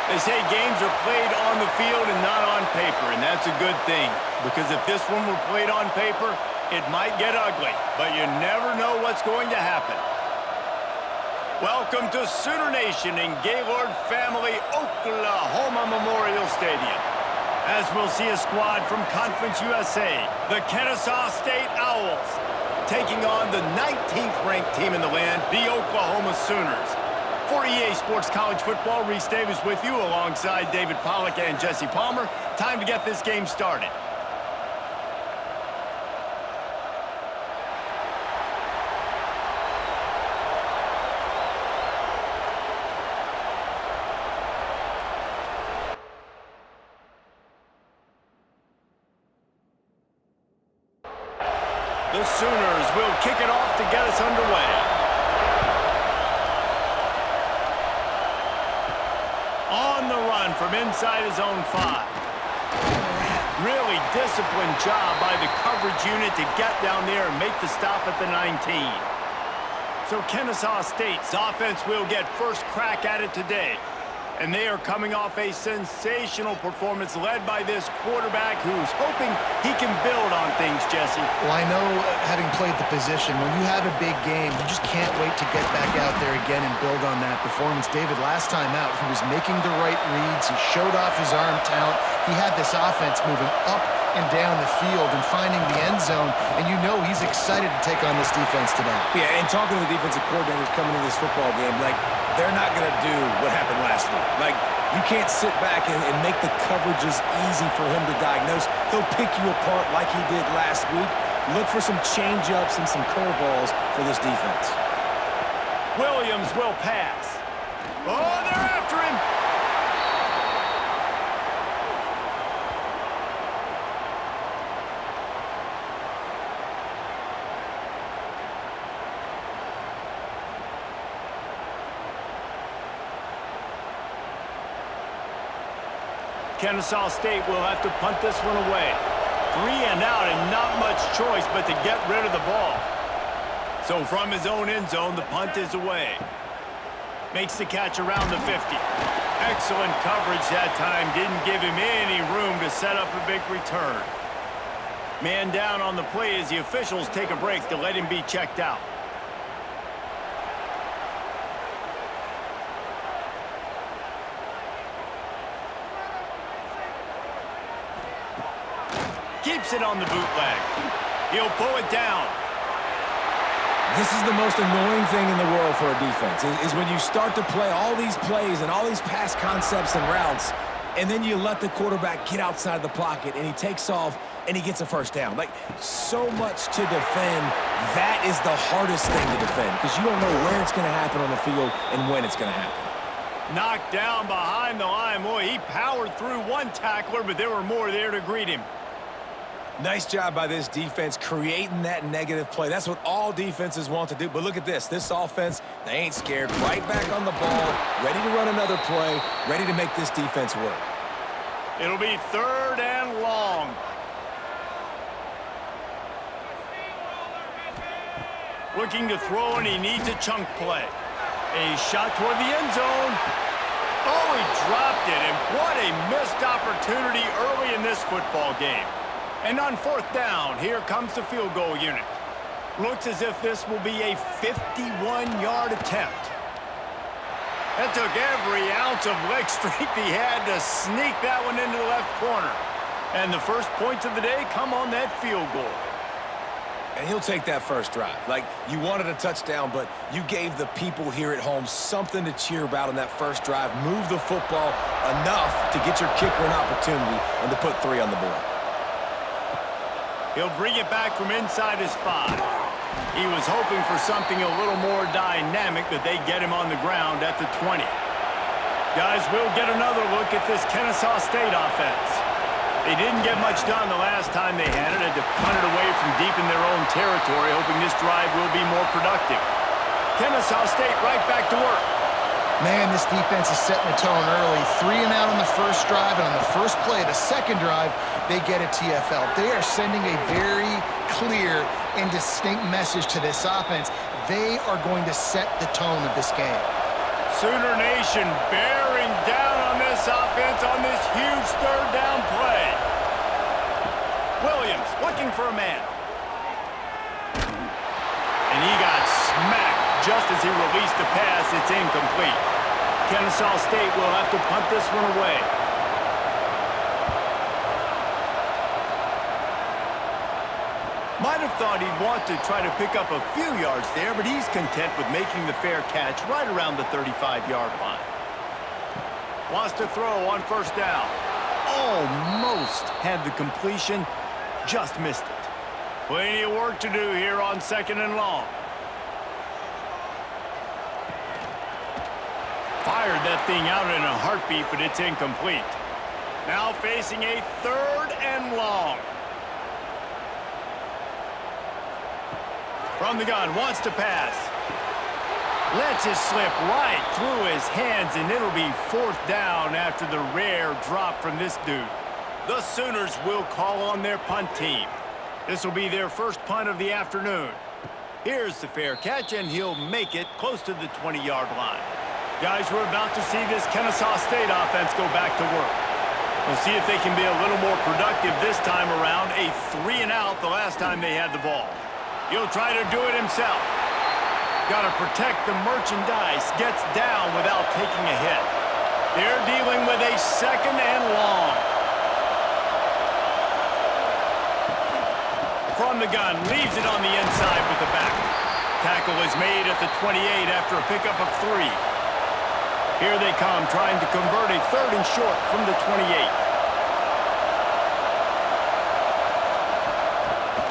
They say games are played on the field and not on paper, and that's a good thing. Because if this one were played on paper, it might get ugly, but you never know what's going to happen. Welcome to Sooner Nation in Gaylord Family Oklahoma Memorial Stadium. As we'll see a squad from Conference USA, the Kennesaw State Owls, taking on the 19th ranked team in the land, the Oklahoma Sooners. For EA Sports College Football, Reese Davis with you alongside David Pollack and Jesse Palmer. Time to get this game started. The Sooners will kick it off to get us underway. On the run from inside his own 5. Really disciplined job by the coverage unit to get down there and make the stop at the 19. So Kennesaw State's offense will get first crack at it today. And they are coming off a sensational performance led by this quarterback who's hoping he can build on things, Jesse. Well, I know, having played the position, when you have a big game, you just can't wait to get back out there again and build on that performance. David, last time out, he was making the right reads. He showed off his arm talent. He had this offense moving up and down the field and finding the end zone, and you know he's excited to take on this defense today. Yeah, and talking to the defensive coordinators coming into this football game, like, they're not going to do what happened last week. Like, you can't sit back and make the coverages easy for him to diagnose. He'll pick you apart like he did last week. Look for some change-ups and some curveballs for this defense. Williams will pass. Oh, they're after him. Kennesaw State will have to punt this one away. 3 and out and not much choice but to get rid of the ball. So from his own end zone, the punt is away. Makes the catch around the 50. Excellent coverage that time. Didn't give him any room to set up a big return. Man down on the play as the officials take a break to let him be checked out. Keeps it on the bootleg. He'll pull it down. This is the most annoying thing in the world for a defense, is when you start to play all these plays and all these pass concepts and routes, and then you let the quarterback get outside the pocket, and he takes off, and he gets a first down. Like, so much to defend. That is the hardest thing to defend, because you don't know where it's going to happen on the field and when it's going to happen. Knocked down behind the line. Boy, he powered through one tackler, but there were more there to greet him. Nice job by this defense creating that negative play. That's what all defenses want to do. But look at this. This offense, they ain't scared. Right back on the ball, ready to run another play, ready to make this defense work. It'll be 3rd and long. Looking to throw, and he needs a chunk play. A shot toward the end zone. Oh, he dropped it, and what a missed opportunity early in this football game. And on 4th down, here comes the field goal unit. Looks as if this will be a 51-yard attempt. That took every ounce of leg strength he had to sneak that one into the left corner. And the first points of the day come on that field goal. And he'll take that first drive. Like, you wanted a touchdown, but you gave the people here at home something to cheer about on that first drive. Move the football enough to get your kicker an opportunity and to put 3 on the board. He'll bring it back from inside his 5. He was hoping for something a little more dynamic, but they get him on the ground at the 20. Guys, we'll get another look at this Kennesaw State offense. They didn't get much done the last time they had it. Had to punt it away from deep in their own territory, hoping this drive will be more productive. Kennesaw State right back to work. Man, this defense is setting the tone early. 3 and out on the first drive, and on the first play, the second drive, they get a TFL. They are sending a very clear and distinct message to this offense. They are going to set the tone of this game. Sooner Nation bearing down on this offense on this huge third down play. Williams looking for a man. And he got smacked just as he released the pass. It's incomplete. Kennesaw State will have to punt this one away. Might have thought he'd want to try to pick up a few yards there, but he's content with making the fair catch right around the 35-yard line. Wants to throw on first down. Almost had the completion, just missed it. Plenty of work to do here on 2nd and long. Fired that thing out in a heartbeat, but it's incomplete. Now facing a 3rd and long. From the gun, wants to pass. Lets it slip right through his hands, and it'll be 4th down after the rare drop from this dude. The Sooners will call on their punt team. This will be their first punt of the afternoon. Here's the fair catch, and he'll make it close to the 20-yard line. Guys, we're about to see this Kennesaw State offense go back to work. We'll see if they can be a little more productive this time around. A 3-and-out the last time they had the ball. He'll try to do it himself. Got to protect the merchandise. Gets down without taking a hit. They're dealing with a 2nd and long. From the gun, leaves it on the inside with the back. Tackle is made at the 28 after a pickup of 3. Here they come, trying to convert a 3rd and short from the 28.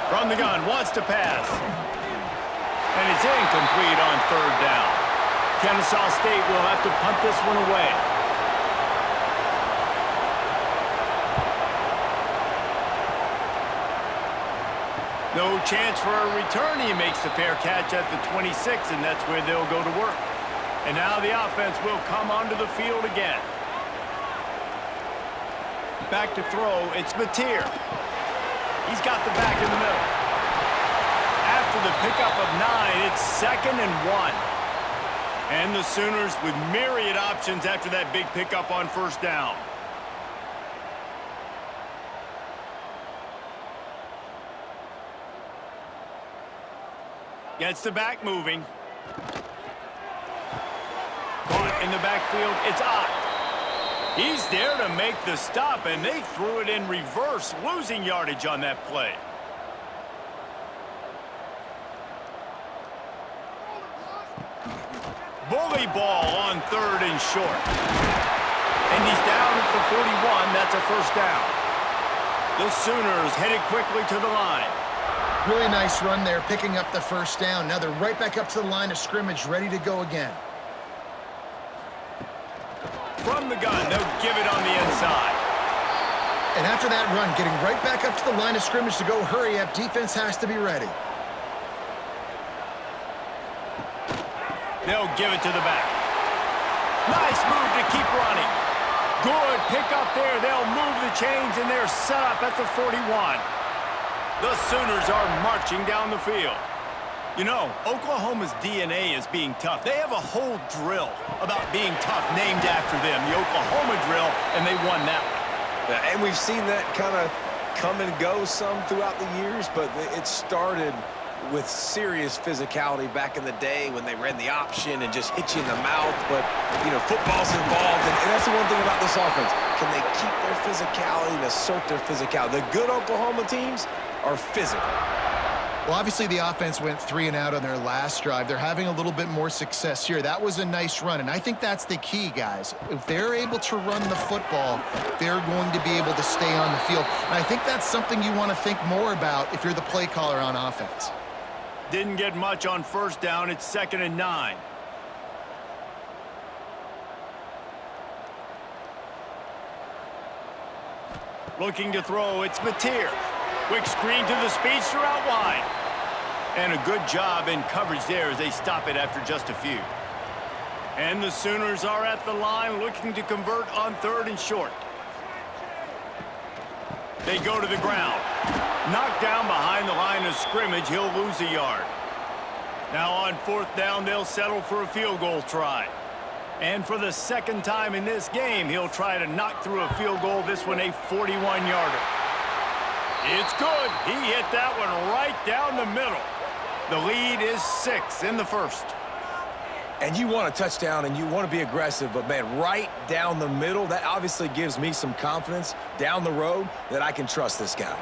From the gun, wants to pass. And it's incomplete on 3rd down. Kennesaw State will have to punt this one away. No chance for a return. He makes the fair catch at the 26, and that's where they'll go to work. And now the offense will come onto the field again. Back to throw, it's Mateer. He's got the back in the middle. After the pickup of 9, it's 2nd and 1. And the Sooners with myriad options after that big pickup on first down. Gets the back moving. Caught in the backfield, it's Ott. He's there to make the stop, and they threw it in reverse, losing yardage on that play. Bully ball on 3rd and short. And he's down at the 41. That's a first down. The Sooners headed quickly to the line. Really nice run there, picking up the first down. Now they're right back up to the line of scrimmage, ready to go again. From the gun, they'll give it on the inside. And after that run, getting right back up to the line of scrimmage to go hurry up, defense has to be ready. They'll give it to the back. Nice move to keep running. Good pick up there. They'll move the chains, and they're set up at the 41. The Sooners are marching down the field. You know, Oklahoma's DNA is being tough. They have a whole drill about being tough named after them, the Oklahoma drill, and they won that one. And we've seen that kind of come and go some throughout the years, but it started with serious physicality back in the day when they ran the option and just hit you in the mouth. But, you know, football's involved, and that's the one thing about this offense. Can they keep their physicality and assert their physicality? The good Oklahoma teams are physical. Well, obviously the offense went 3-and-out on their last drive. They're having a little bit more success here. That was a nice run, and I think that's the key, guys. If they're able to run the football, they're going to be able to stay on the field. And I think that's something you want to think more about if you're the play caller on offense. Didn't get much on first down. It's 2nd and 9. Looking to throw, it's Mateer. Quick screen to the speedster out wide. And a good job in coverage there as they stop it after just a few. And the Sooners are at the line looking to convert on 3rd and short. They go to the ground. Knocked down behind the line of scrimmage, he'll lose a yard. Now on 4th down, they'll settle for a field goal try. And for the second time in this game, he'll try to knock through a field goal, this one a 41-yarder. It's good. He hit that one right down the middle. The lead is 6 in the first. And you want a touchdown and you want to be aggressive, but, man, right down the middle, that obviously gives me some confidence down the road that I can trust this guy.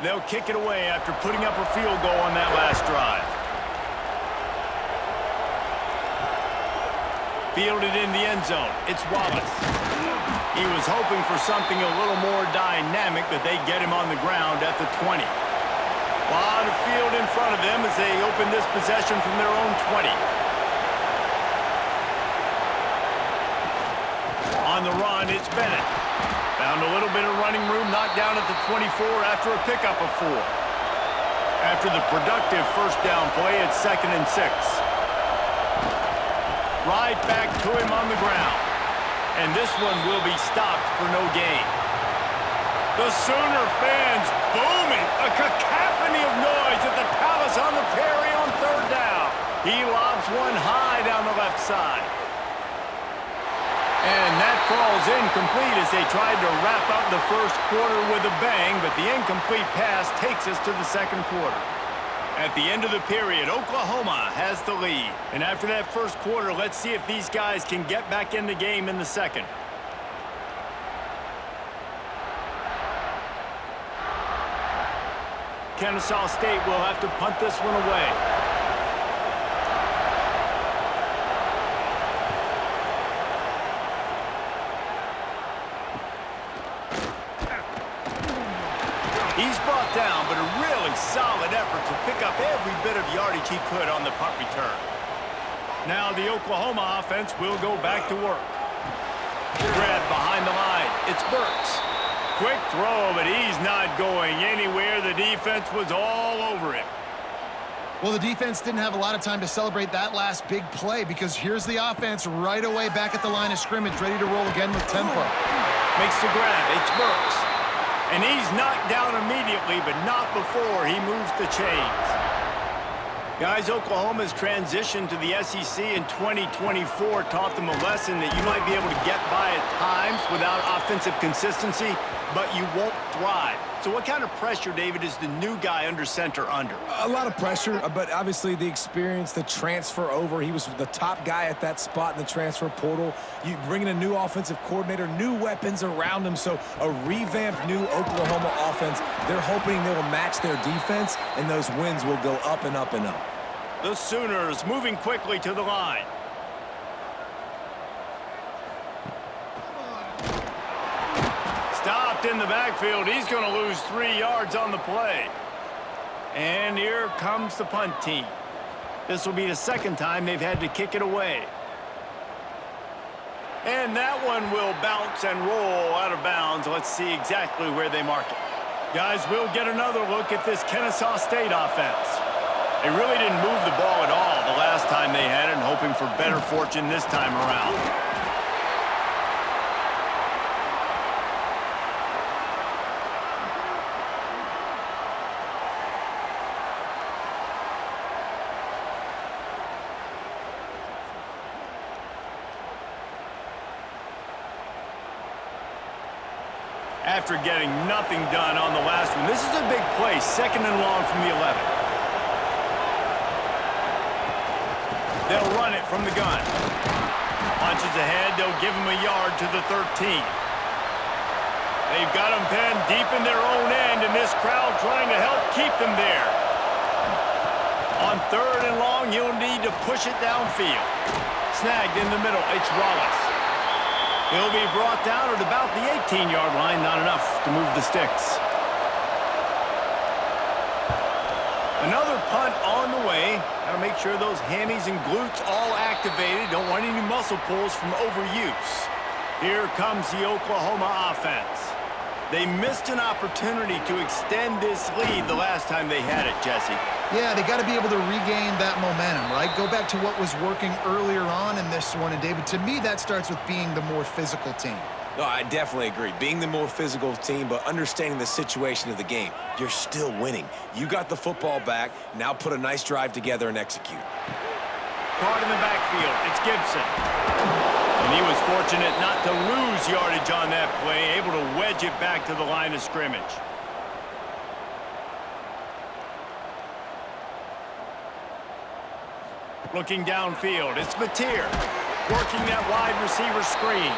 They'll kick it away after putting up a field goal on that last drive. Fielded in the end zone. It's Wallace. He was hoping for something a little more dynamic, but they get him on the ground at the 20. Lot of field in front of them as they open this possession from their own 20. On the run, it's Bennett. Found a little bit of running room, knocked down at the 24 after a pickup of 4. After the productive first down play, it's 2nd and 6. Right back to him on the ground. And this one will be stopped for no gain. The Sooner fans booming. A cacophony of noise at the Palace on the Prairie on 3rd down. He lobs one high down the left side. And that falls incomplete as they tried to wrap up the first quarter with a bang, but the incomplete pass takes us to the second quarter. At the end of the period, Oklahoma has the lead. And after that first quarter, let's see if these guys can get back in the game in the second. Kennesaw State will have to punt this one away. He's brought down, but a really solid effort to pick up every bit of yardage he could on the punt return. Now the Oklahoma offense will go back to work. Grab behind the line. It's Burks. Quick throw, but he's not going anywhere. The defense was all over him. Well, the defense didn't have a lot of time to celebrate that last big play because here's the offense right away back at the line of scrimmage, ready to roll again with tempo. Makes the grab. It's Burks. And he's knocked down immediately, but not before he moves the chains. Guys, Oklahoma's transition to the SEC in 2024 taught them a lesson that you might be able to get by at times without offensive consistency, but you won't thrive. So what kind of pressure, David, is the new guy under center under? A lot of pressure, but obviously the experience, the transfer over. He was the top guy at that spot in the transfer portal. You bring in a new offensive coordinator, new weapons around him, so a revamped new Oklahoma offense. They're hoping they will match their defense, and those wins will go up and up and up. The Sooners moving quickly to the line. Stopped in the backfield. He's going to lose 3 yards on the play. And here comes the punt team. This will be the second time they've had to kick it away. And that one will bounce and roll out of bounds. Let's see exactly where they mark it. Guys, we'll get another look at this Kennesaw State offense. They really didn't move the ball at all the last time they had it, and hoping for better fortune this time around. After getting nothing done on the last one, this is a big play, 2nd and long from the 11. They'll run it from the gun. Punches ahead, they'll give him a yard to the 13. They've got him pinned deep in their own end, and this crowd trying to help keep them there. On 3rd and long, he'll need to push it downfield. Snagged in the middle, it's Wallace. He'll be brought down at about the 18-yard line, not enough to move the sticks. Another punt on the way. Got to make sure those hammies and glutes all activated. Don't want any muscle pulls from overuse. Here comes the Oklahoma offense. They missed an opportunity to extend this lead the last time they had it, Jesse. Yeah, they got to be able to regain that momentum, right? Go back to what was working earlier on in this one. And, David, to me, that starts with being the more physical team. No, I definitely agree. Being the more physical team, but understanding the situation of the game. You're still winning. You got the football back. Now put a nice drive together and execute. Caught in the backfield. It's Gibson. fortunate not to lose yardage on that play, able to wedge it back to the line of scrimmage. Looking downfield, it's Mateer working that wide receiver screen.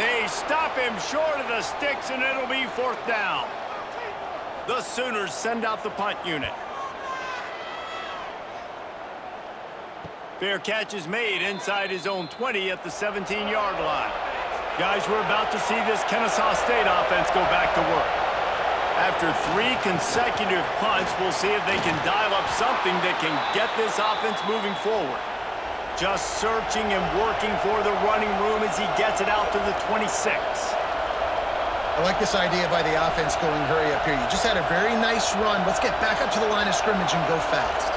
They stop him short of the sticks, and it'll be 4th down. The Sooners send out the punt unit. Fair catch is made inside his own 20 at the 17-yard line. Guys, we're about to see this Kennesaw State offense go back to work. After 3 consecutive punts, we'll see if they can dial up something that can get this offense moving forward. Just searching and working for the running room as he gets it out to the 26. I like this idea by the offense going hurry up here. You just had a very nice run. Let's get back up to the line of scrimmage and go fast.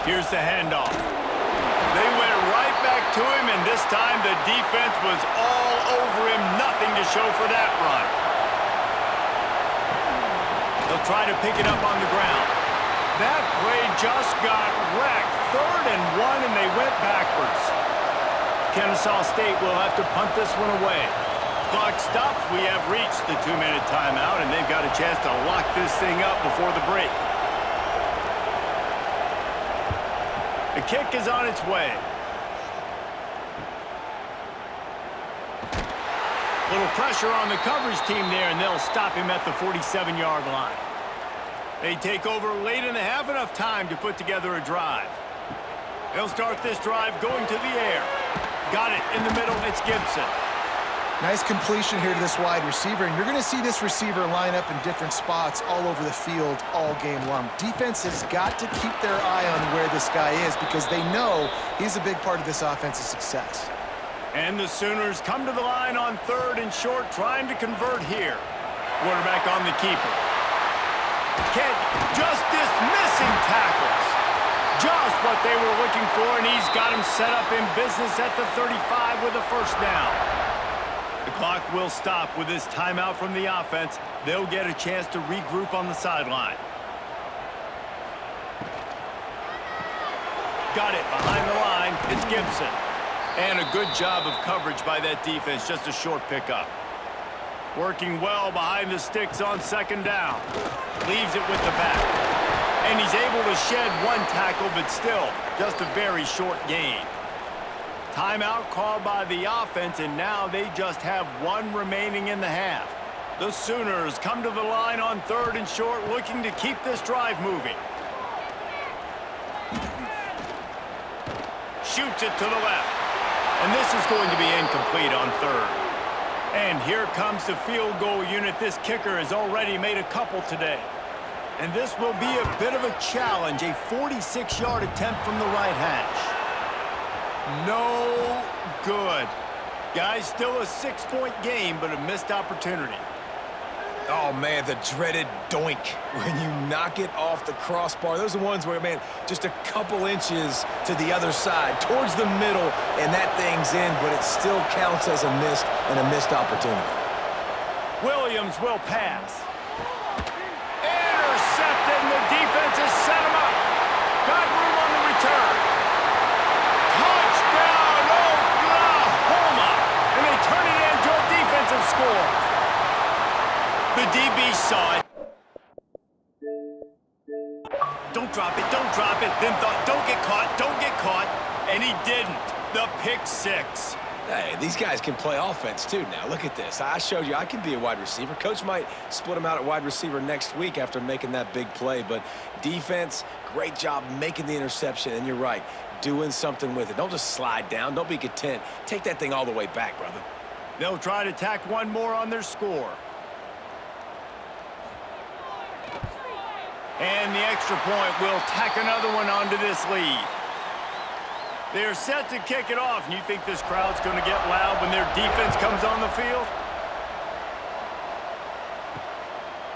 Here's the handoff. They went right back to him, and this time the defense was all over him. Nothing to show for that run. They'll try to pick it up on the ground. That play just got wrecked. 3rd and 1, and they went backwards. Kennesaw State will have to punt this one away. Clock stops. We have reached the 2-minute timeout, and they've got a chance to lock this thing up before the break. The kick is on its way. Little pressure on the coverage team there, and they'll stop him at the 47-yard line. They take over late in the half, enough time to put together a drive. They'll start this drive going to the air. Got it in the middle. It's Gibson. Nice completion here to this wide receiver, and you're going to see this receiver line up in different spots all over the field all game long. Defense has got to keep their eye on where this guy is because they know he's a big part of this offense's success. And the Sooners come to the line on 3rd and short, trying to convert here. Quarterback on the keeper. Kent just dismissing tackles. Just what they were looking for, and he's got him set up in business at the 35 with a 1st down. The clock will stop with this timeout from the offense. They'll get a chance to regroup on the sideline. Got it behind the line. It's Gibson. And a good job of coverage by that defense. Just a short pickup. Working well behind the sticks on 2nd down. Leaves it with the back. And he's able to shed 1 tackle, but still just a very short gain. Timeout called by the offense, and now they just have 1 remaining in the half. The Sooners come to the line on 3rd and short, looking to keep this drive moving. Shoots it to the left. And this is going to be incomplete on 3rd. And here comes the field goal unit. This kicker has already made a couple today. And this will be a bit of a challenge, a 46-yard attempt from the right hash. No good. Guys, still a 6-point game, but a missed opportunity. Oh, man, the dreaded doink when you knock it off the crossbar. Those are the ones where, man, just a couple inches to the other side, towards the middle, and that thing's in, but it still counts as a missed opportunity. Williams will pass. Intercepted, and the defense has set him up. Got room on the return. Touchdown, Oklahoma! And they turn it into a defensive score. The DB saw it. Don't drop it, then thought, don't get caught, and he didn't. The pick 6. Hey, these guys can play offense, too, now. Look at this. I showed you I can be a wide receiver. Coach might split him out at wide receiver next week after making that big play, but defense, great job making the interception, and you're right, doing something with it. Don't just slide down. Don't be content. Take that thing all the way back, brother. They'll try to tack 1 more on their score. And the extra point will tack another one onto this lead. They're set to kick it off, and you think this crowd's going to get loud when their defense comes on the field?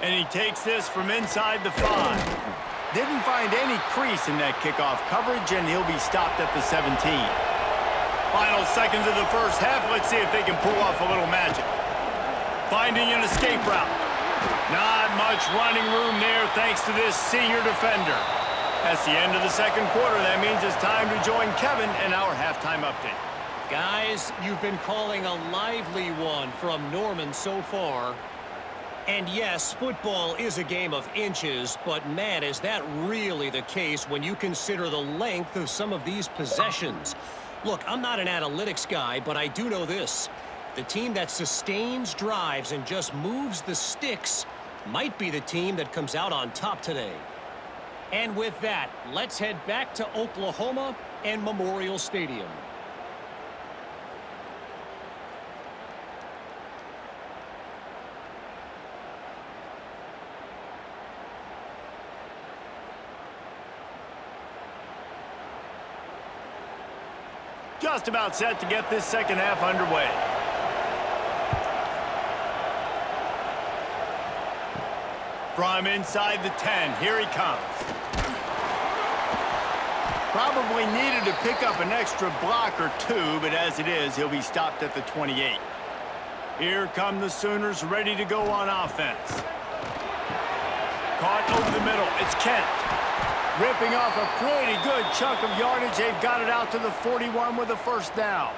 And he takes this from inside the 5. Didn't find any crease in that kickoff coverage, and he'll be stopped at the 17. Final seconds of the first half. Let's see if they can pull off a little magic. Finding an escape route. Not much running room there thanks to this senior defender. That's the end of the second quarter. That means it's time to join Kevin in our halftime update. Guys, you've been calling a lively one from Norman so far. And yes, football is a game of inches, but man, is that really the case when you consider the length of some of these possessions. Look, I'm not an analytics guy, but I do know this. The team that sustains drives and just moves the sticks might be the team that comes out on top today. And with that, let's head back to Oklahoma and Memorial Stadium. Just about set to get this second half underway. From inside the 10, here he comes. Probably needed to pick up an extra block or two, but as it is, he'll be stopped at the 28. Here come the Sooners ready to go on offense. Caught over the middle, it's Kent. Ripping off a pretty good chunk of yardage. They've got it out to the 41 with a first down.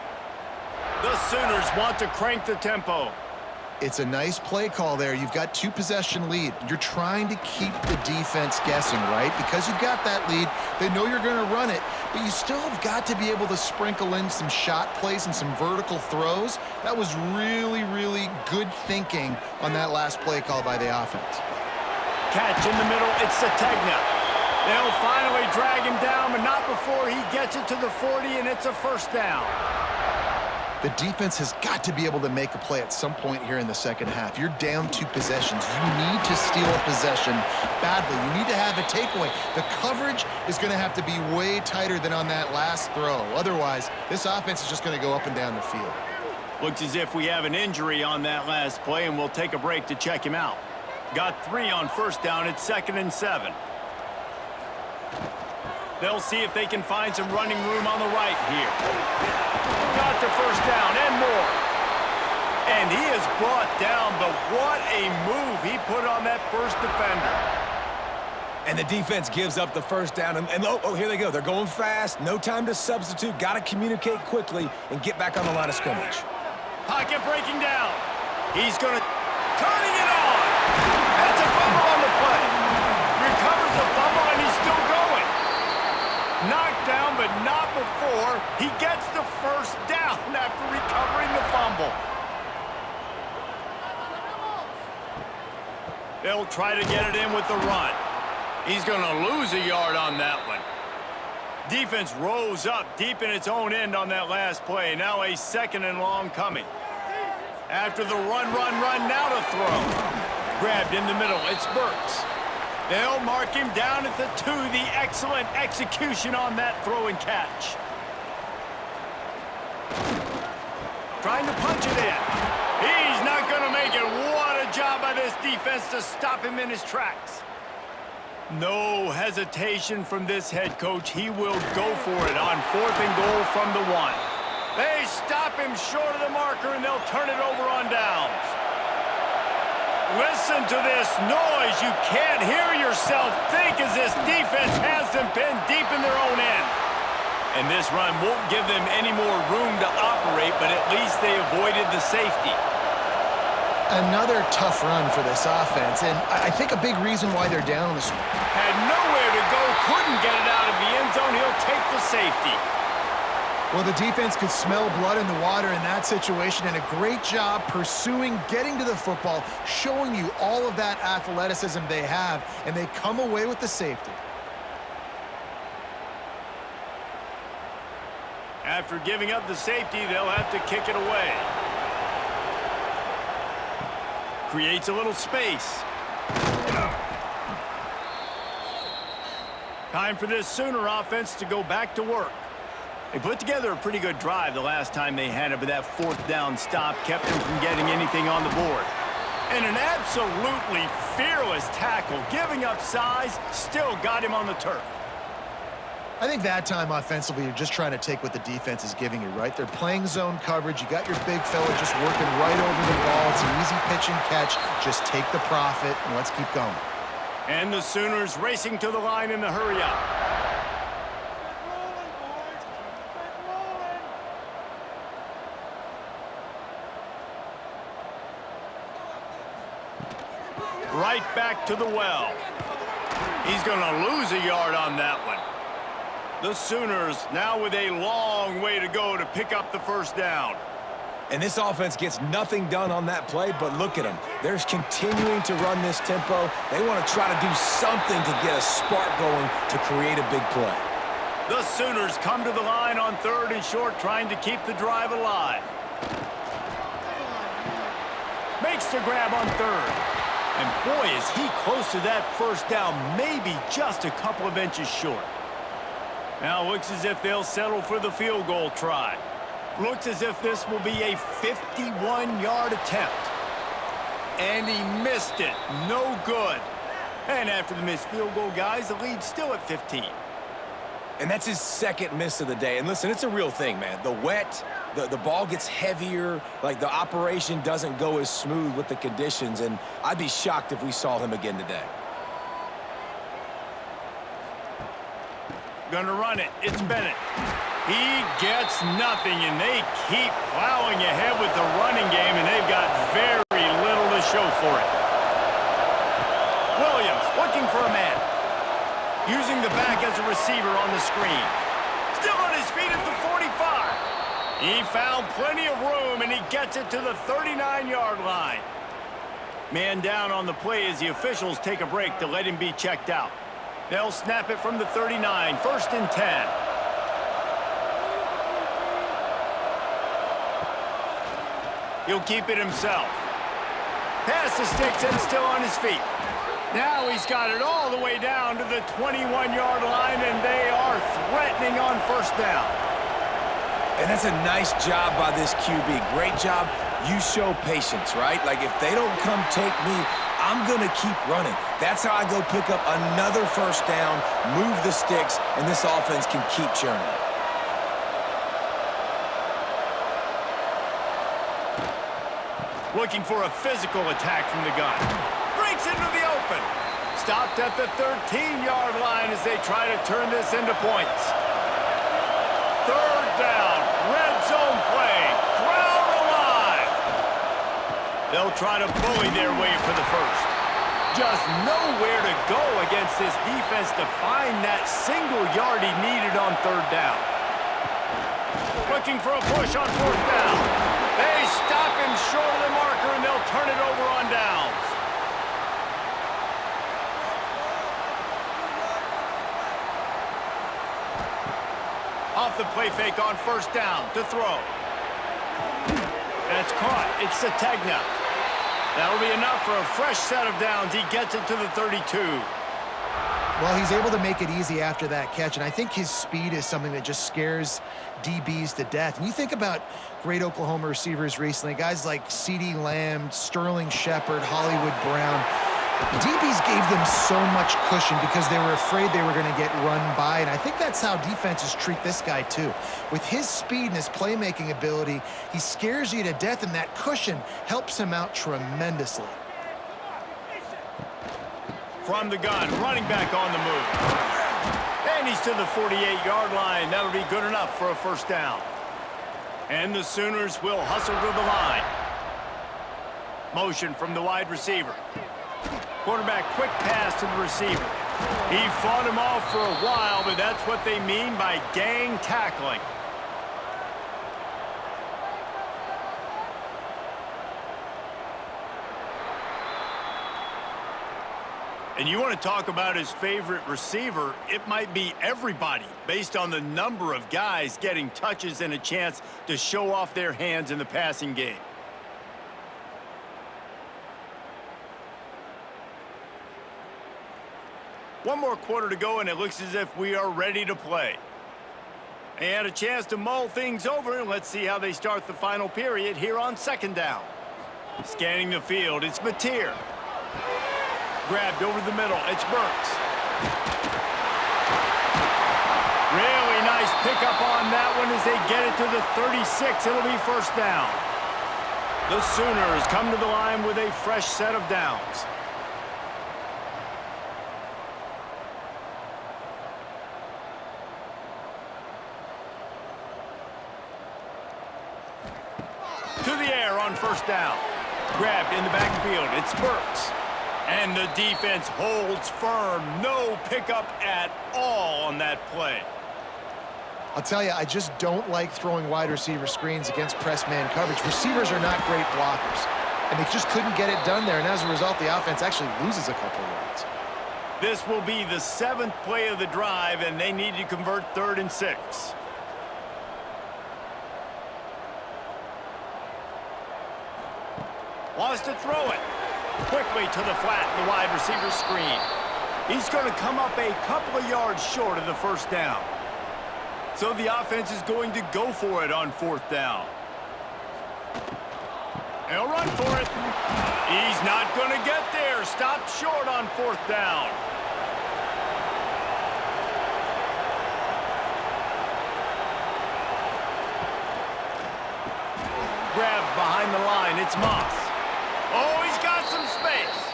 The Sooners want to crank the tempo. It's a nice play call there. You've got 2-possession lead. You're trying to keep the defense guessing, right? Because you've got that lead, they know you're going to run it, but you still have got to be able to sprinkle in some shot plays and some vertical throws. That was really, really good thinking on that last play call by the offense. Catch in the middle, it's Sategna. They'll finally drag him down, but not before he gets it to the 40, and it's a first down. The defense has got to be able to make a play at some point here in the second half. You're down 2 possessions. You need to steal a possession badly. You need to have a takeaway. The coverage is going to have to be way tighter than on that last throw. Otherwise, this offense is just going to go up and down the field. Looks as if we have an injury on that last play, and we'll take a break to check him out. Got 3 on first down. It's 2nd and 7. They'll see if they can find some running room on the right here. Got the first down and more. And he is brought down, but what a move he put on that first defender. And the defense gives up the first down. And oh, here they go. They're going fast. No time to substitute. Got to communicate quickly and get back on the line of scrimmage. Pocket breaking down. He's going to... turning it on. That's a fumble on the play. Recovers the fumble, and he's still going. Knocked down, but not before he gets the first down after recovering the fumble. They'll try to get it in with the run. He's going to lose a yard on that one. Defense rose up deep in its own end on that last play. Now a 2nd and long coming. After the run, now to throw. Grabbed in the middle, it's Burks. They'll mark him down at the 2. The excellent execution on that throw and catch. Trying to punch it in. He's not going to make it. What a job by this defense to stop him in his tracks. No hesitation from this head coach. He will go for it on 4th and goal from the 1. They stop him short of the marker, and they'll turn it over on downs. Listen to this noise. You can't hear yourself think as this defense has them pinned deep in their own end. And this run won't give them any more room to operate, but at least they avoided the safety. Another tough run for this offense, and I think a big reason why they're down this one. Had nowhere to go, couldn't get it out of the end zone. He'll take the safety. Well, the defense could smell blood in the water in that situation, and a great job pursuing, getting to the football, showing you all of that athleticism they have, and they come away with the safety. After giving up the safety, they'll have to kick it away. Creates a little space. Time for this Sooner offense to go back to work. They put together a pretty good drive the last time they had it, but that 4th down stop kept them from getting anything on the board. And an absolutely fearless tackle, giving up size, still got him on the turf. I think that time offensively, you're just trying to take what the defense is giving you, right? They're playing zone coverage. You got your big fella just working right over the ball. It's an easy pitch and catch. Just take the profit, and let's keep going. And the Sooners racing to the line in the hurry up. Right back to the well. He's going to lose a yard on that one. The Sooners now with a long way to go to pick up the first down. And this offense gets nothing done on that play, but look at them. They're continuing to run this tempo. They want to try to do something to get a spark going to create a big play. The Sooners come to the line on 3rd and short, trying to keep the drive alive. Makes the grab on 3rd. And boy, is he close to that first down, maybe just a couple of inches short. Now looks as if they'll settle for the field goal try. Looks as if this will be a 51-yard attempt. And he missed it. No good. And after the missed field goal, guys, the lead's still at 15. And that's his second miss of the day. And listen, it's a real thing, man. The wet, the ball gets heavier. Like, the operation doesn't go as smooth with the conditions. And I'd be shocked if we saw him again today. Gonna run it. It's Bennett. He gets nothing, and they keep plowing ahead with the running game, and they've got very little to show for it. Williams looking for a man. Using the back as a receiver on the screen. Still on his feet at the 45. He found plenty of room, and he gets it to the 39-yard line. Man down on the play as the officials take a break to let him be checked out. They'll snap it from the 39, 1st and 10. He'll keep it himself. Pass the sticks and still on his feet. Now he's got it all the way down to the 21-yard line, and they are threatening on 1st down. And that's a nice job by this QB. Great job. You show patience, right? Like, if they don't come take me, I'm going to keep running. That's how I go pick up another 1st down, move the sticks, and this offense can keep churning. Looking for a physical attack from the gun. Breaks into the open. Stopped at the 13-yard line as they try to turn this into points. 3rd down. Red zone play. Crowd alive. They'll try to bully their way for the first. Just nowhere to go against this defense to find that single yard he needed on 3rd down. Looking for a push on 4th down. They stop him short of the marker, and they'll turn it over on downs. Off the play fake on 1st down to throw. That's caught. It's Sategna. That'll be enough for a fresh set of downs. He gets it to the 32. Well, he's able to make it easy after that catch, and I think his speed is something that just scares DBs to death. And you think about great Oklahoma receivers recently, guys like CeeDee Lamb, Sterling Shepard, Hollywood Brown. DBs gave them so much cushion because they were afraid they were going to get run by, and I think that's how defenses treat this guy too. With his speed and his playmaking ability, he scares you to death, and that cushion helps him out tremendously. From the gun, running back on the move. And he's to the 48-yard line. That'll be good enough for a 1st down. And the Sooners will hustle to the line. Motion from the wide receiver. Quarterback quick pass to the receiver. He fought him off for a while, but that's what they mean by gang tackling. And you want to talk about his favorite receiver, it might be everybody based on the number of guys getting touches and a chance to show off their hands in the passing game. One more quarter to go, and it looks as if we are ready to play. They had a chance to mull things over, and let's see how they start the final period here on 2nd down. Scanning the field, it's Mateer. Grabbed over the middle, it's Burks. Really nice pickup on that one as they get it to the 36. It'll be 1st down. The Sooners come to the line with a fresh set of downs. To the air on 1st down. Grabbed in the backfield. It's Burks. And the defense holds firm. No pickup at all on that play. I'll tell you, I just don't like throwing wide receiver screens against press man coverage. Receivers are not great blockers, and they just couldn't get it done there. And as a result, the offense actually loses a couple of yards. This will be the 7th play of the drive, and they need to convert 3rd and 6. Wants to throw it. Quickly to the flat in the wide receiver screen. He's going to come up a couple of yards short of the first down. So the offense is going to go for it on 4th down. He'll run for it. He's not going to get there. Stopped short on 4th down. Grabbed behind the line. It's Moss. Oh, he's got some space.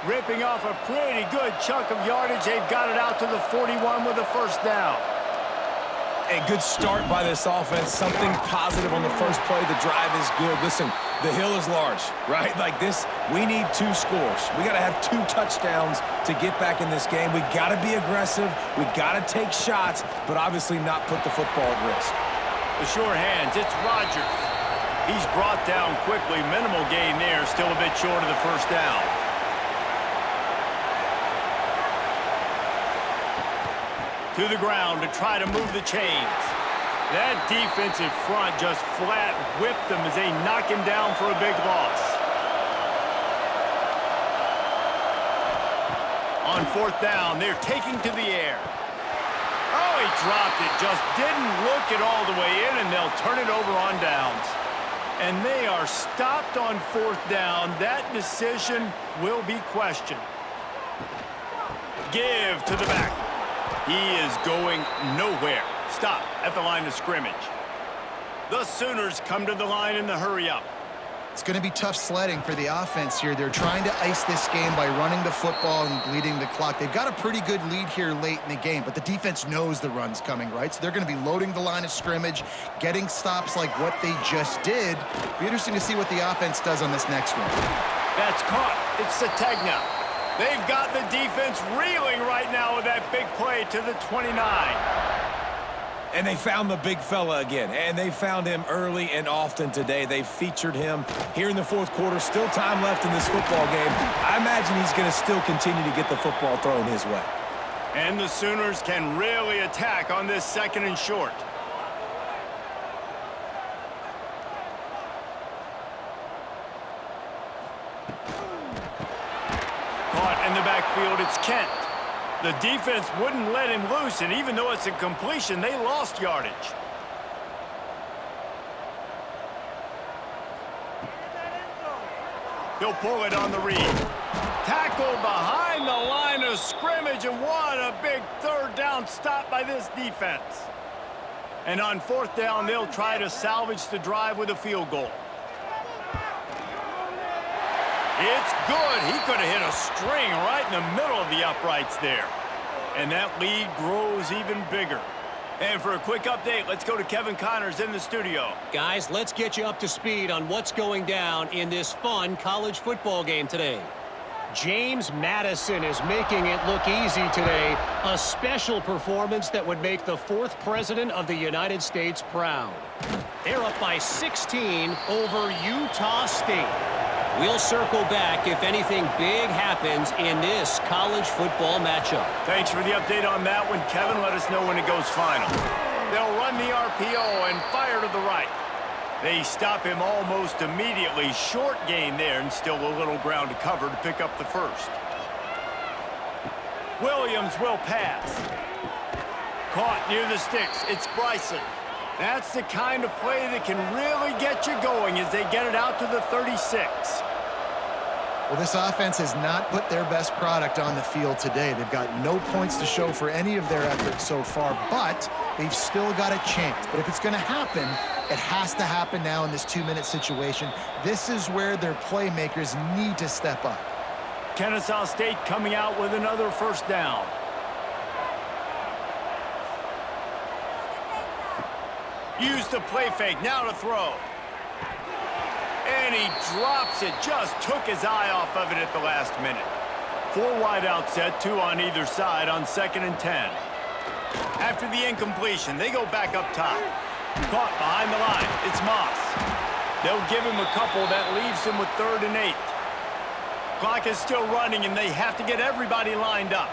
Ripping off a pretty good chunk of yardage. They've got it out to the 41 with a first down. A good start by this offense. Something positive on the first play. The drive is good. Listen, the hill is large, right? Like this, we need 2 scores. We got to have 2 touchdowns to get back in this game. We got to be aggressive. We got to take shots, but obviously not put the football at risk. The sure hands, it's Rodgers. He's brought down quickly. Minimal gain there. Still a bit short of the first down. To the ground to try to move the chains. That defensive front just flat whipped them as they knock him down for a big loss. On 4th down, they're taking to the air. Oh, he dropped it. Just didn't look it all the way in, and they'll turn it over on downs. And they are stopped on 4th down. That decision will be questioned. Give to the back. He is going nowhere. Stop at the line of scrimmage. The Sooners come to the line in the hurry-up. It's going to be tough sledding for the offense here. They're trying to ice this game by running the football and bleeding the clock. They've got a pretty good lead here late in the game, but the defense knows the run's coming, right? So they're going to be loading the line of scrimmage, getting stops like what they just did. Be interesting to see what the offense does on this next one. That's caught. It's Sategna. They've got the defense reeling right now with that big play to the 29. And they found the big fella again, and they found him early and often today. They featured him here in the 4th quarter. Still time left in this football game. I imagine he's going to still continue to get the football thrown his way. And the Sooners can really attack on this 2nd and short. Caught in the backfield, it's Kent. The defense wouldn't let him loose, and even though it's a completion, they lost yardage. He'll pull it on the read. Tackled behind the line of scrimmage, and what a big 3rd down stop by this defense. And on 4th down, they'll try to salvage the drive with a field goal. It's good. He could have hit a string right in the middle of the uprights there. And that lead grows even bigger. And for a quick update, let's go to Kevin Connors in the studio. Guys, let's get you up to speed on what's going down in this fun college football game today. James Madison is making it look easy today. A special performance that would make the 4th president of the United States proud. They're up by 16 over Utah State. We'll circle back if anything big happens in this college football matchup. Thanks for the update on that one, Kevin. Let us know when it goes final. They'll run the RPO and fire to the right. They stop him almost immediately. Short gain there, and still a little ground to cover to pick up the first. Williams will pass. Caught near the sticks. It's Bryson. That's the kind of play that can really get you going as they get it out to the 36. Well, this offense has not put their best product on the field today. They've got no points to show for any of their efforts so far, but they've still got a chance. But if it's going to happen, it has to happen now in this 2-minute situation. This is where their playmakers need to step up. Kennesaw State coming out with another first down. Use the play fake, now to throw. And he drops it, just took his eye off of it at the last minute. 4 wide out set, 2 on either side on 2nd and 10. After the incompletion, they go back up top. Caught behind the line. It's Moss. They'll give him a couple that leaves him with 3rd and 8. Clock is still running, and they have to get everybody lined up.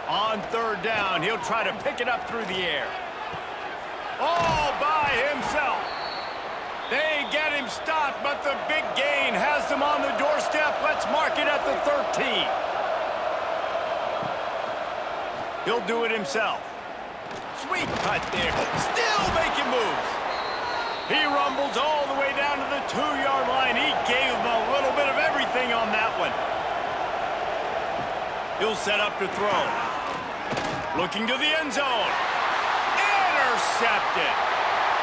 On 3rd down, he'll try to pick it up through the air. All by himself. They get him stopped, but the big gain has them on the doorstep. Let's mark it at the 13. He'll do it himself. Sweet cut there. Still making moves. He rumbles all the way down to the 2-yard line. He gave him a little bit of everything on that one. He'll set up to throw. Looking to the end zone. Intercepted.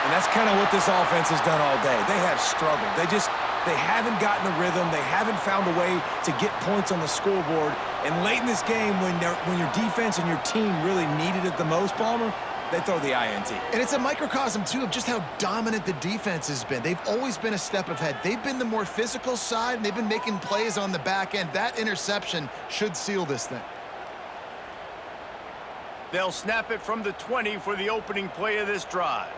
And that's kind of what this offense has done all day. They have struggled. They haven't gotten a rhythm. They haven't found a way to get points on the scoreboard. And late in this game, when your defense and your team really needed it the most, Palmer, they throw the INT. And it's a microcosm, too, of just how dominant the defense has been. They've always been a step ahead. They've been the more physical side, and they've been making plays on the back end. That interception should seal this thing. They'll snap it from the 20 for the opening play of this drive.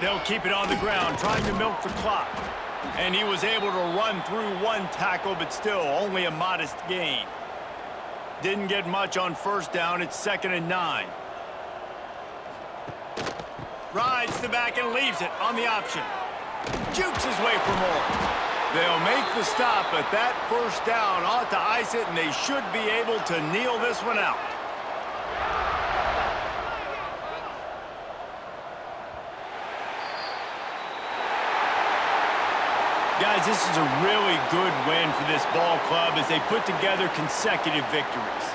They'll keep it on the ground, trying to milk the clock. And he was able to run through 1 tackle, but still only a modest gain. Didn't get much on 1st down. It's 2nd and 9. Rides the back and leaves it on the option. Jukes his way for more. They'll make the stop, but that 1st down ought to ice it, and they should be able to kneel this one out. Guys, this is a really good win for this ball club as they put together consecutive victories.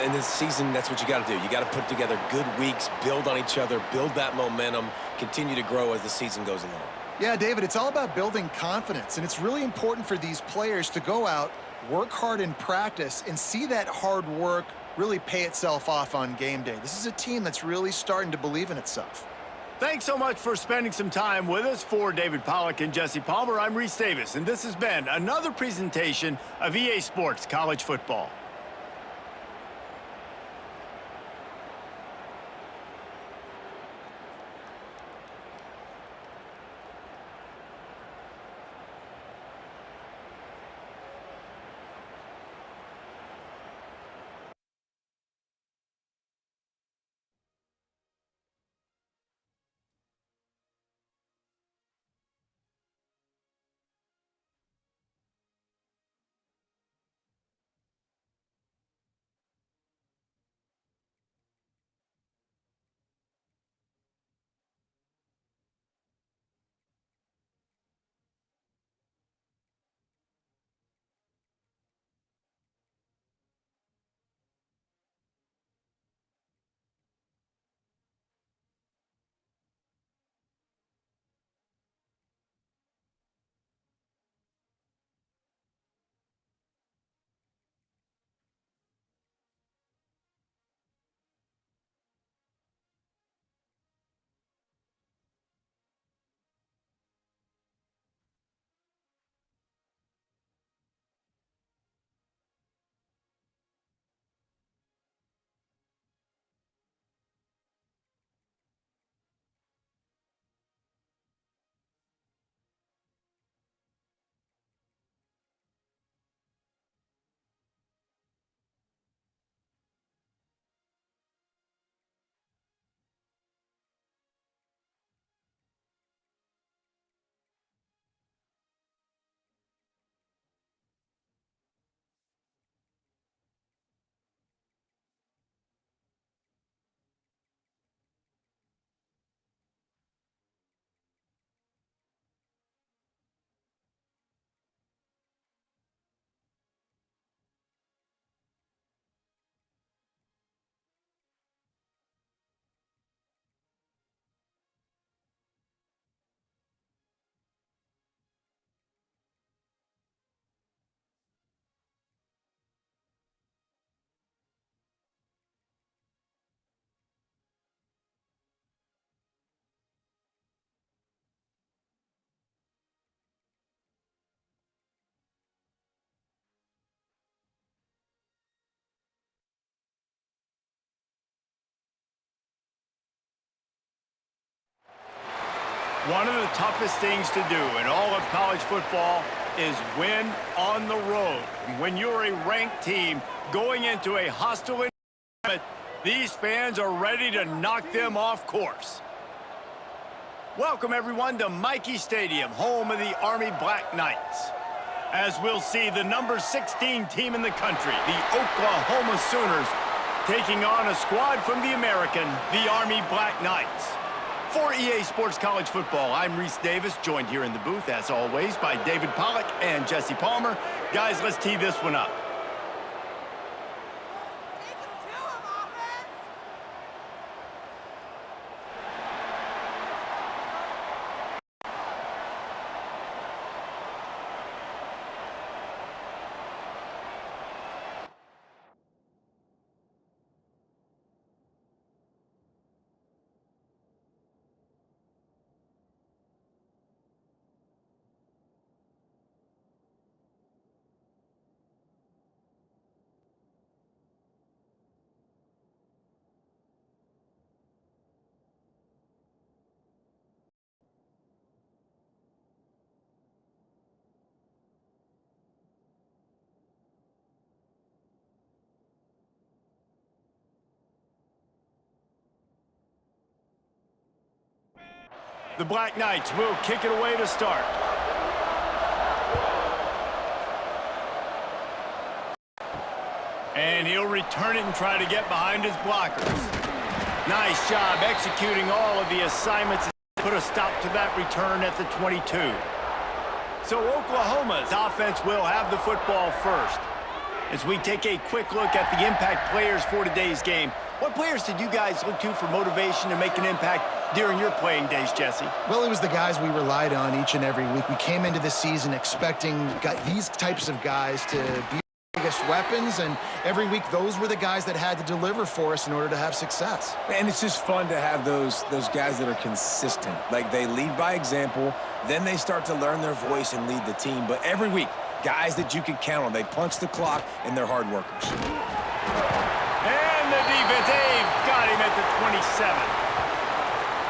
In this season, that's what you got to do. You got to put together good weeks, build on each other, build that momentum, continue to grow as the season goes along. Yeah, David, it's all about building confidence, and it's really important for these players to go out, work hard in practice, and see that hard work really pay itself off on game day. This is a team that's really starting to believe in itself. Thanks so much for spending some time with us. For David Pollack and Jesse Palmer, I'm Reese Davis, and this has been another presentation of EA Sports College Football. One of the toughest things to do in all of college football is win on the road. When you're a ranked team going into a hostile environment, these fans are ready to knock them off course. Welcome, everyone, to Michie Stadium, home of the Army Black Knights. As we'll see, the number 16 team in the country, the Oklahoma Sooners, taking on a squad from the American, the Army Black Knights. For EA Sports College Football, I'm Reese Davis, joined here in the booth, as always, by David Pollack and Jesse Palmer. Guys, let's tee this one up. The Black Knights will kick it away to start. And he'll return it and try to get behind his blockers. Nice job executing all of the assignments. Put a stop to that return at the 22. So Oklahoma's offense will have the football first. As we take a quick look at the impact players for today's game, what players did you guys look to for motivation to make an impact during your playing days, Jesse? Well, it was the guys we relied on each and every week. We came into the season expecting these types of guys to be our biggest weapons, and every week those were the guys that had to deliver for us in order to have success. And it's just fun to have those guys that are consistent. Like, they lead by example, then they start to learn their voice and lead the team. But every week, guys that you can count on. They punch the clock, and they're hard workers. And the defense, they've got him at the 27.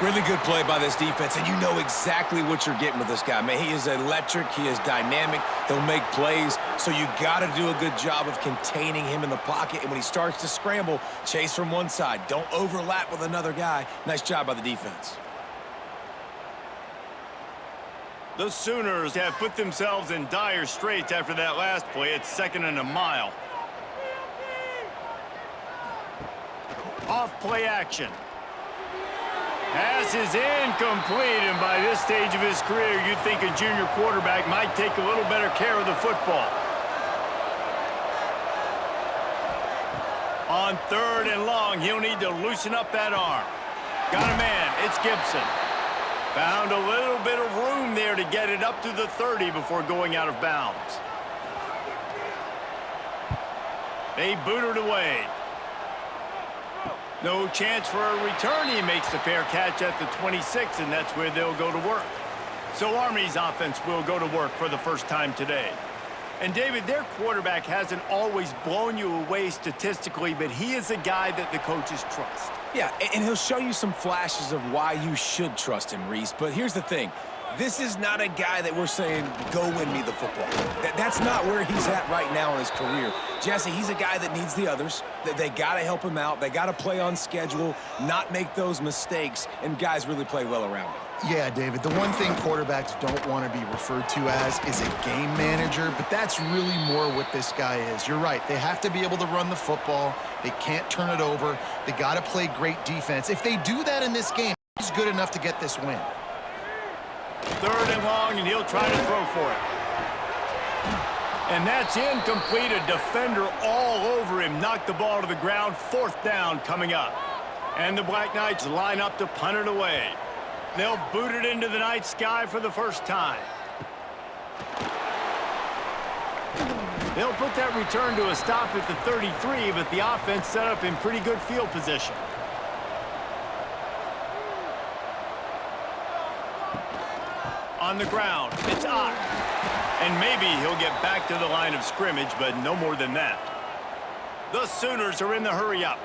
Really good play by this defense, and you know exactly what you're getting with this guy. Man, he is electric. He is dynamic. He'll make plays, so you got to do a good job of containing him in the pocket. And when he starts to scramble, chase from one side. Don't overlap with another guy. Nice job by the defense. The Sooners have put themselves in dire straits after that last play. It's 2nd and a mile. Off play action. Pass is incomplete, and by this stage of his career, you'd think a junior quarterback might take a little better care of the football. On 3rd and long, he'll need to loosen up that arm. Got a man. It's Gibson. Found a little bit of room there to get it up to the 30 before going out of bounds. They boot it away. No chance for a return. He makes the fair catch at the 26, and that's where they'll go to work. So Army's offense will go to work for the first time today. And, David, their quarterback hasn't always blown you away statistically, but he is a guy that the coaches trust. Yeah, and he'll show you some flashes of why you should trust him, Reese. But here's the thing. This is not a guy that we're saying, go win me the football. That's not where he's at right now in his career. Jesse, he's a guy that needs the others. They got to help him out. They got to play on schedule, not make those mistakes, and guys really play well around him. Yeah, David, the one thing quarterbacks don't want to be referred to as is a game manager, but that's really more what this guy is. You're right. They have to be able to run the football. They can't turn it over. They got to play great defense. If they do that in this game, he's good enough to get this win. 3rd and long, and he'll try to throw for it. And that's incomplete. A defender all over him. Knocked the ball to the ground. 4th down coming up. And the Black Knights line up to punt it away. They'll boot it into the night sky for the first time. They'll put that return to a stop at the 33, but the offense set up in pretty good field position. On the ground, it's Ott. And maybe he'll get back to the line of scrimmage, but no more than that. The Sooners are in the hurry up.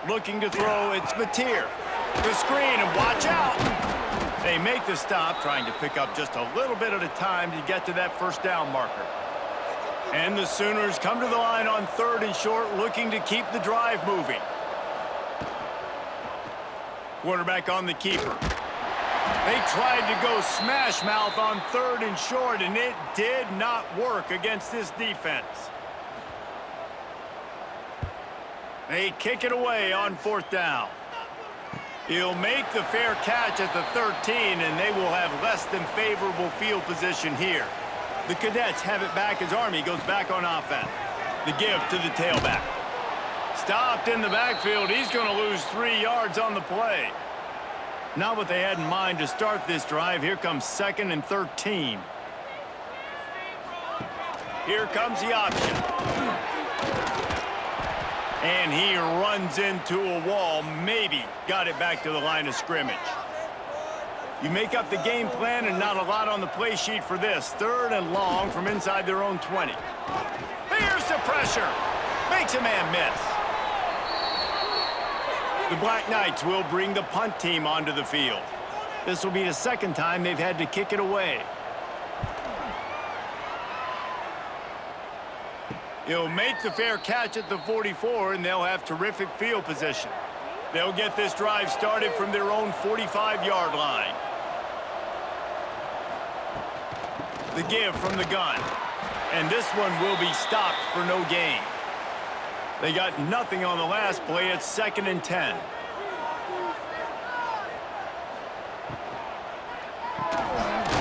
Looking to throw, it's Mateer. The screen, and watch out. They make the stop, trying to pick up just a little bit at a time to get to that first down marker. And the Sooners come to the line on 3rd and short, looking to keep the drive moving. Quarterback on the keeper. They tried to go smash mouth on 3rd and short, and it did not work against this defense. They kick it away on 4th down. He'll make the fair catch at the 13, and they will have less than favorable field position here. The Cadets have it back as Army goes back on offense. The give to the tailback. Stopped in the backfield. He's going to lose 3 yards on the play. Not what they had in mind to start this drive. Here comes 2nd and 13. Here comes the option. And he runs into a wall. Maybe got it back to the line of scrimmage. You make up the game plan and not a lot on the play sheet for this. 3rd and long from inside their own 20. Here's the pressure. Makes a man miss. The Black Knights will bring the punt team onto the field. This will be the 2nd time they've had to kick it away. He'll make the fair catch at the 44, and they'll have terrific field position. They'll get this drive started from their own 45-yard line. The give from the gun. And this one will be stopped for no gain. They got nothing on the last play. It's 2nd and 10.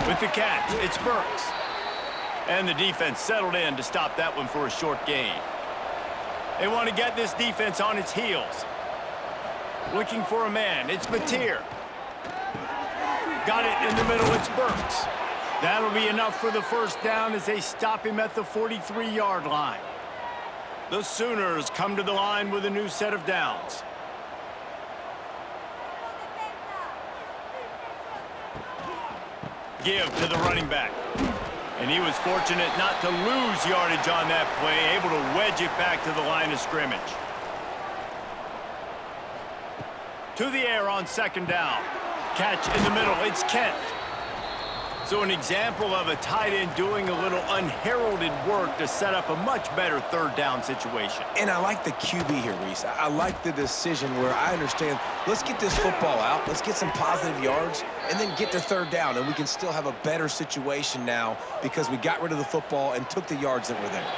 With the catch, it's Burks. And the defense settled in to stop that one for a short gain. They want to get this defense on its heels. Looking for a man. It's Mateer. Got it in the middle. It's Burks. That'll be enough for the first down as they stop him at the 43-yard line. The Sooners come to the line with a new set of downs. Give to the running back. And he was fortunate not to lose yardage on that play, able to wedge it back to the line of scrimmage. To the air on 2nd down. Catch in the middle. It's Kent. So an example of a tight end doing a little unheralded work to set up a much better 3rd down situation. And I like the QB here, Reese. I like the decision where I understand, let's get this football out, let's get some positive yards, and then get to 3rd down, and we can still have a better situation now because we got rid of the football and took the yards that were there.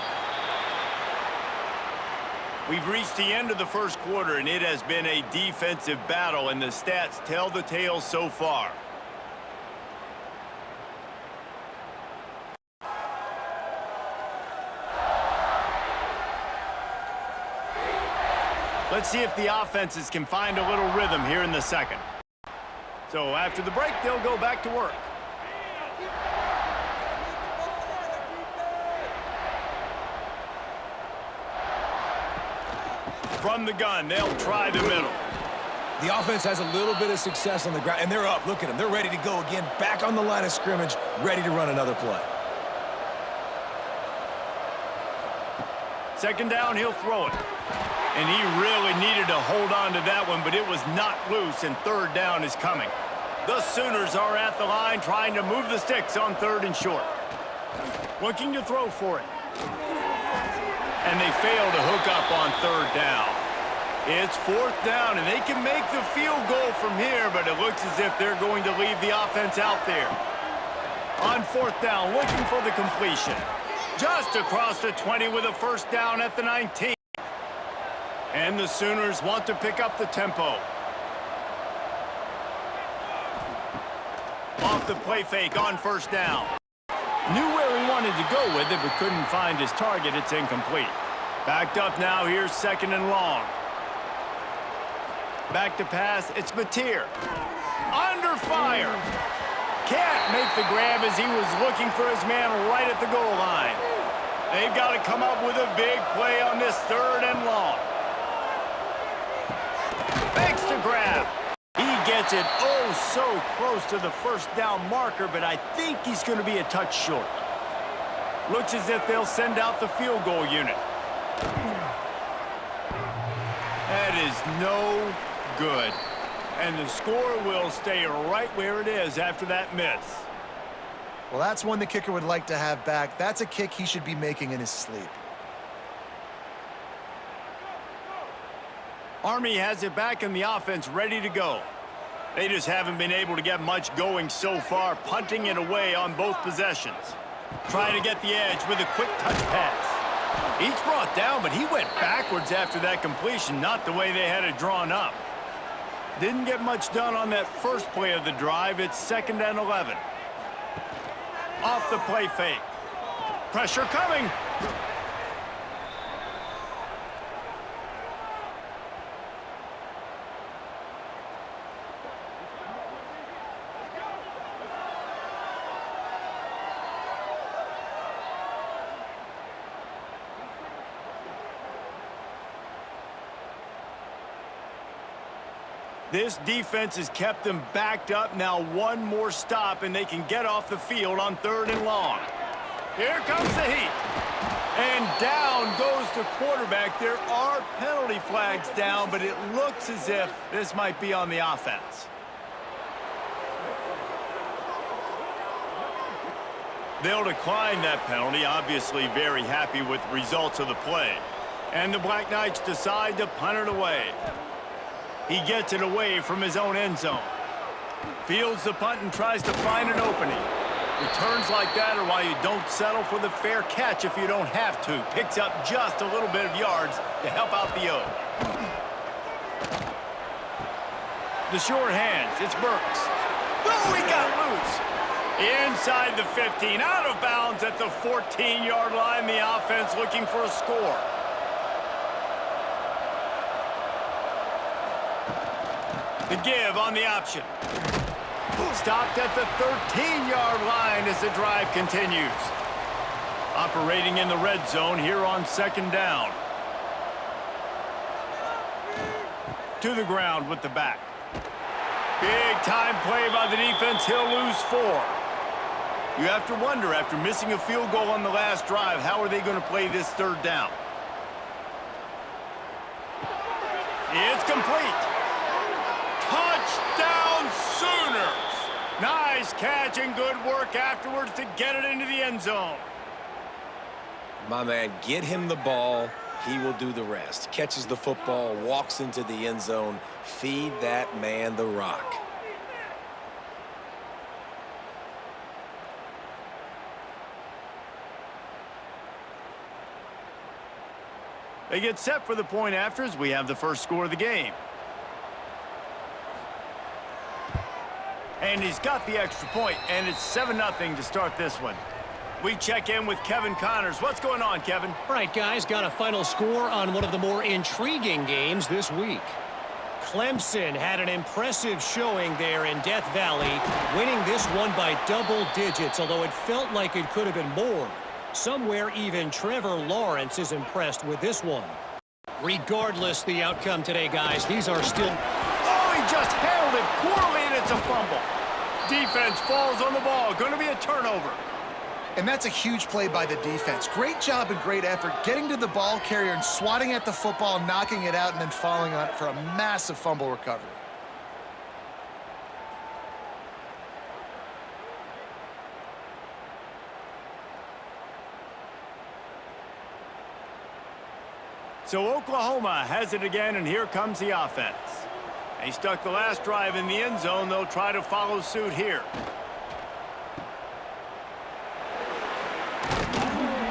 We've reached the end of the first quarter, and it has been a defensive battle, and the stats tell the tale so far. Let's see if the offenses can find a little rhythm here in the 2nd. So after the break, they'll go back to work. From the gun, they'll try the middle. The offense has a little bit of success on the ground, and they're up. Look at them. They're ready to go again, back on the line of scrimmage, ready to run another play. 2nd down, he'll throw it. And he really needed to hold on to that one, but it was not loose, and 3rd down is coming. The Sooners are at the line trying to move the sticks on 3rd and short. Looking to throw for it. And they fail to hook up on 3rd down. It's 4th down, and they can make the field goal from here, but it looks as if they're going to leave the offense out there. On 4th down, looking for the completion. Just across the 20 with a first down at the 19. And the Sooners want to pick up the tempo. Off the play fake on 1st down. Knew where he wanted to go with it, but couldn't find his target. It's incomplete. Backed up now. Here's 2nd and long. Back to pass. It's Mateer. Under fire. Can't make the grab as he was looking for his man right at the goal line. They've got to come up with a big play on this 3rd and long. Makes the grab. He gets it so close to the first down marker, but I think he's going to be a touch short. Looks as if they'll send out the field goal unit. That is no good. And the score will stay right where it is after that miss. Well, that's one the kicker would like to have back. That's a kick he should be making in his sleep. Army has it back in the offense ready to go. They just haven't been able to get much going so far, punting it away on both possessions. Trying to get the edge with a quick touch pass. He's brought down, but he went backwards after that completion, not the way they had it drawn up. Didn't get much done on that first play of the drive. It's 2nd and 11. Off the play fake. Pressure coming. This defense has kept them backed up. Now one more stop, and they can get off the field on 3rd and long. Here comes the heat. And down goes the quarterback. There are penalty flags down, but it looks as if this might be on the offense. They'll decline that penalty, obviously very happy with the results of the play. And the Black Knights decide to punt it away. He gets it away from his own end zone. Fields the punt and tries to find an opening. Returns like that are why you don't settle for the fair catch if you don't have to. Picks up just a little bit of yards to help out the O. The short hands, it's Burks. Oh, he got loose. Inside the 15, out of bounds at the 14-yard line. The offense looking for a score. The give on the option. Stopped at the 13-yard line as the drive continues. Operating in the red zone here on 2nd down. To the ground with the back. Big time play by the defense. He'll lose 4. You have to wonder, after missing a field goal on the last drive, how are they going to play this 3rd down? It's complete. Touchdown Sooners! Nice catch and good work afterwards to get it into the end zone. My man, get him the ball. He will do the rest. Catches the football, walks into the end zone. Feed that man the rock. They get set for the point after as we have the first score of the game. And he's got the extra point, and it's 7-0 to start this one. We check in with Kevin Connors. What's going on, Kevin? All right, guys, got a final score on one of the more intriguing games this week. Clemson had an impressive showing there in Death Valley, winning this one by double digits, although it felt like it could have been more. Somewhere even Trevor Lawrence is impressed with this one. Regardless the outcome today, guys, these are still... Oh, he just handled it poorly, and it's a fumble. Defense falls on the ball. Going to be a turnover. And that's a huge play by the defense. Great job and great effort getting to the ball carrier and swatting at the football, knocking it out, and then falling on it for a massive fumble recovery. So Oklahoma has it again, and here comes the offense. They stuck the last drive in the end zone. They'll try to follow suit here.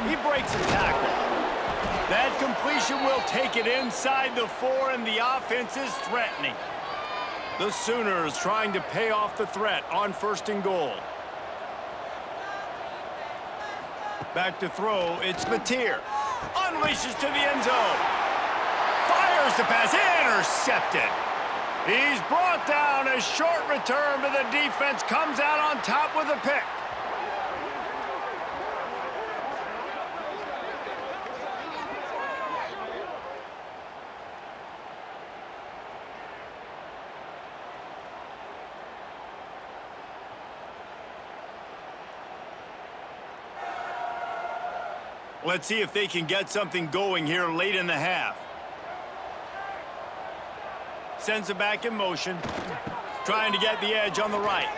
He breaks a tackle. That completion will take it inside the 4, and the offense is threatening. The Sooners trying to pay off the threat on 1st and goal. Back to throw, it's Mateer. Unleashes to the end zone. Fires the pass, intercepted. He's brought down. A short return, but the defense comes out on top with a pick. Let's see if they can get something going here late in the half. Sends it back in motion. Trying to get the edge on the right.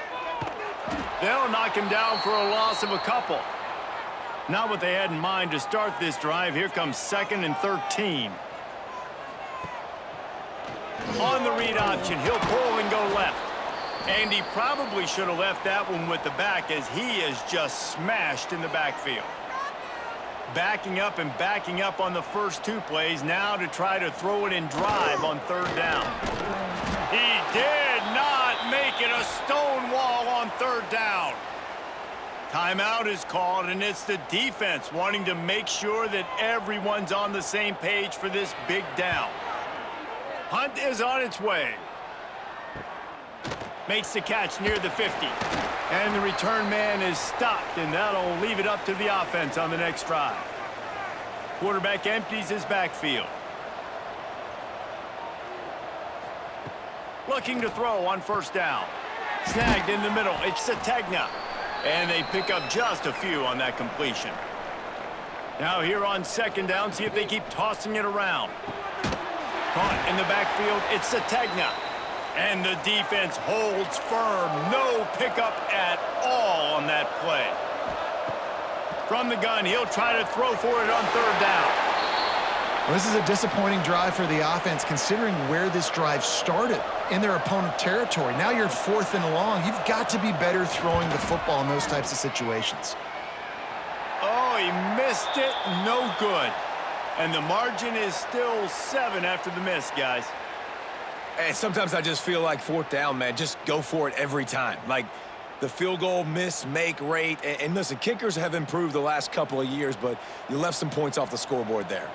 They'll knock him down for a loss of a couple. Not what they had in mind to start this drive. Here comes 2nd and 13. On the read option, he'll pull and go left. And he probably should have left that one with the back, as he is just smashed in the backfield. Backing up and backing up on the first 2 plays, now to try to throw it in drive on 3rd down. He did not make it a stone wall on 3rd down. Timeout is called, and it's the defense wanting to make sure that everyone's on the same page for this big down. Hunt is on its way. Makes the catch near the 50. And the return man is stopped, and that'll leave it up to the offense on the next drive. Quarterback empties his backfield. Looking to throw on 1st down. Snagged in the middle. It's Sategna. And they pick up just a few on that completion. Now here on 2nd down, see if they keep tossing it around. Caught in the backfield, it's Sategna. And the defense holds firm. No pickup at all on that play. From the gun, he'll try to throw for it on 3rd down. Well, this is a disappointing drive for the offense, considering where this drive started, in their opponent territory. Now you're 4th and long. You've got to be better throwing the football in those types of situations. Oh, he missed it. No good. And the margin is still 7 after the miss, guys. And sometimes I just feel like 4th down, man, just go for it every time. Like the field goal miss-make rate. And listen, kickers have improved the last couple of years, but you left some points off the scoreboard there.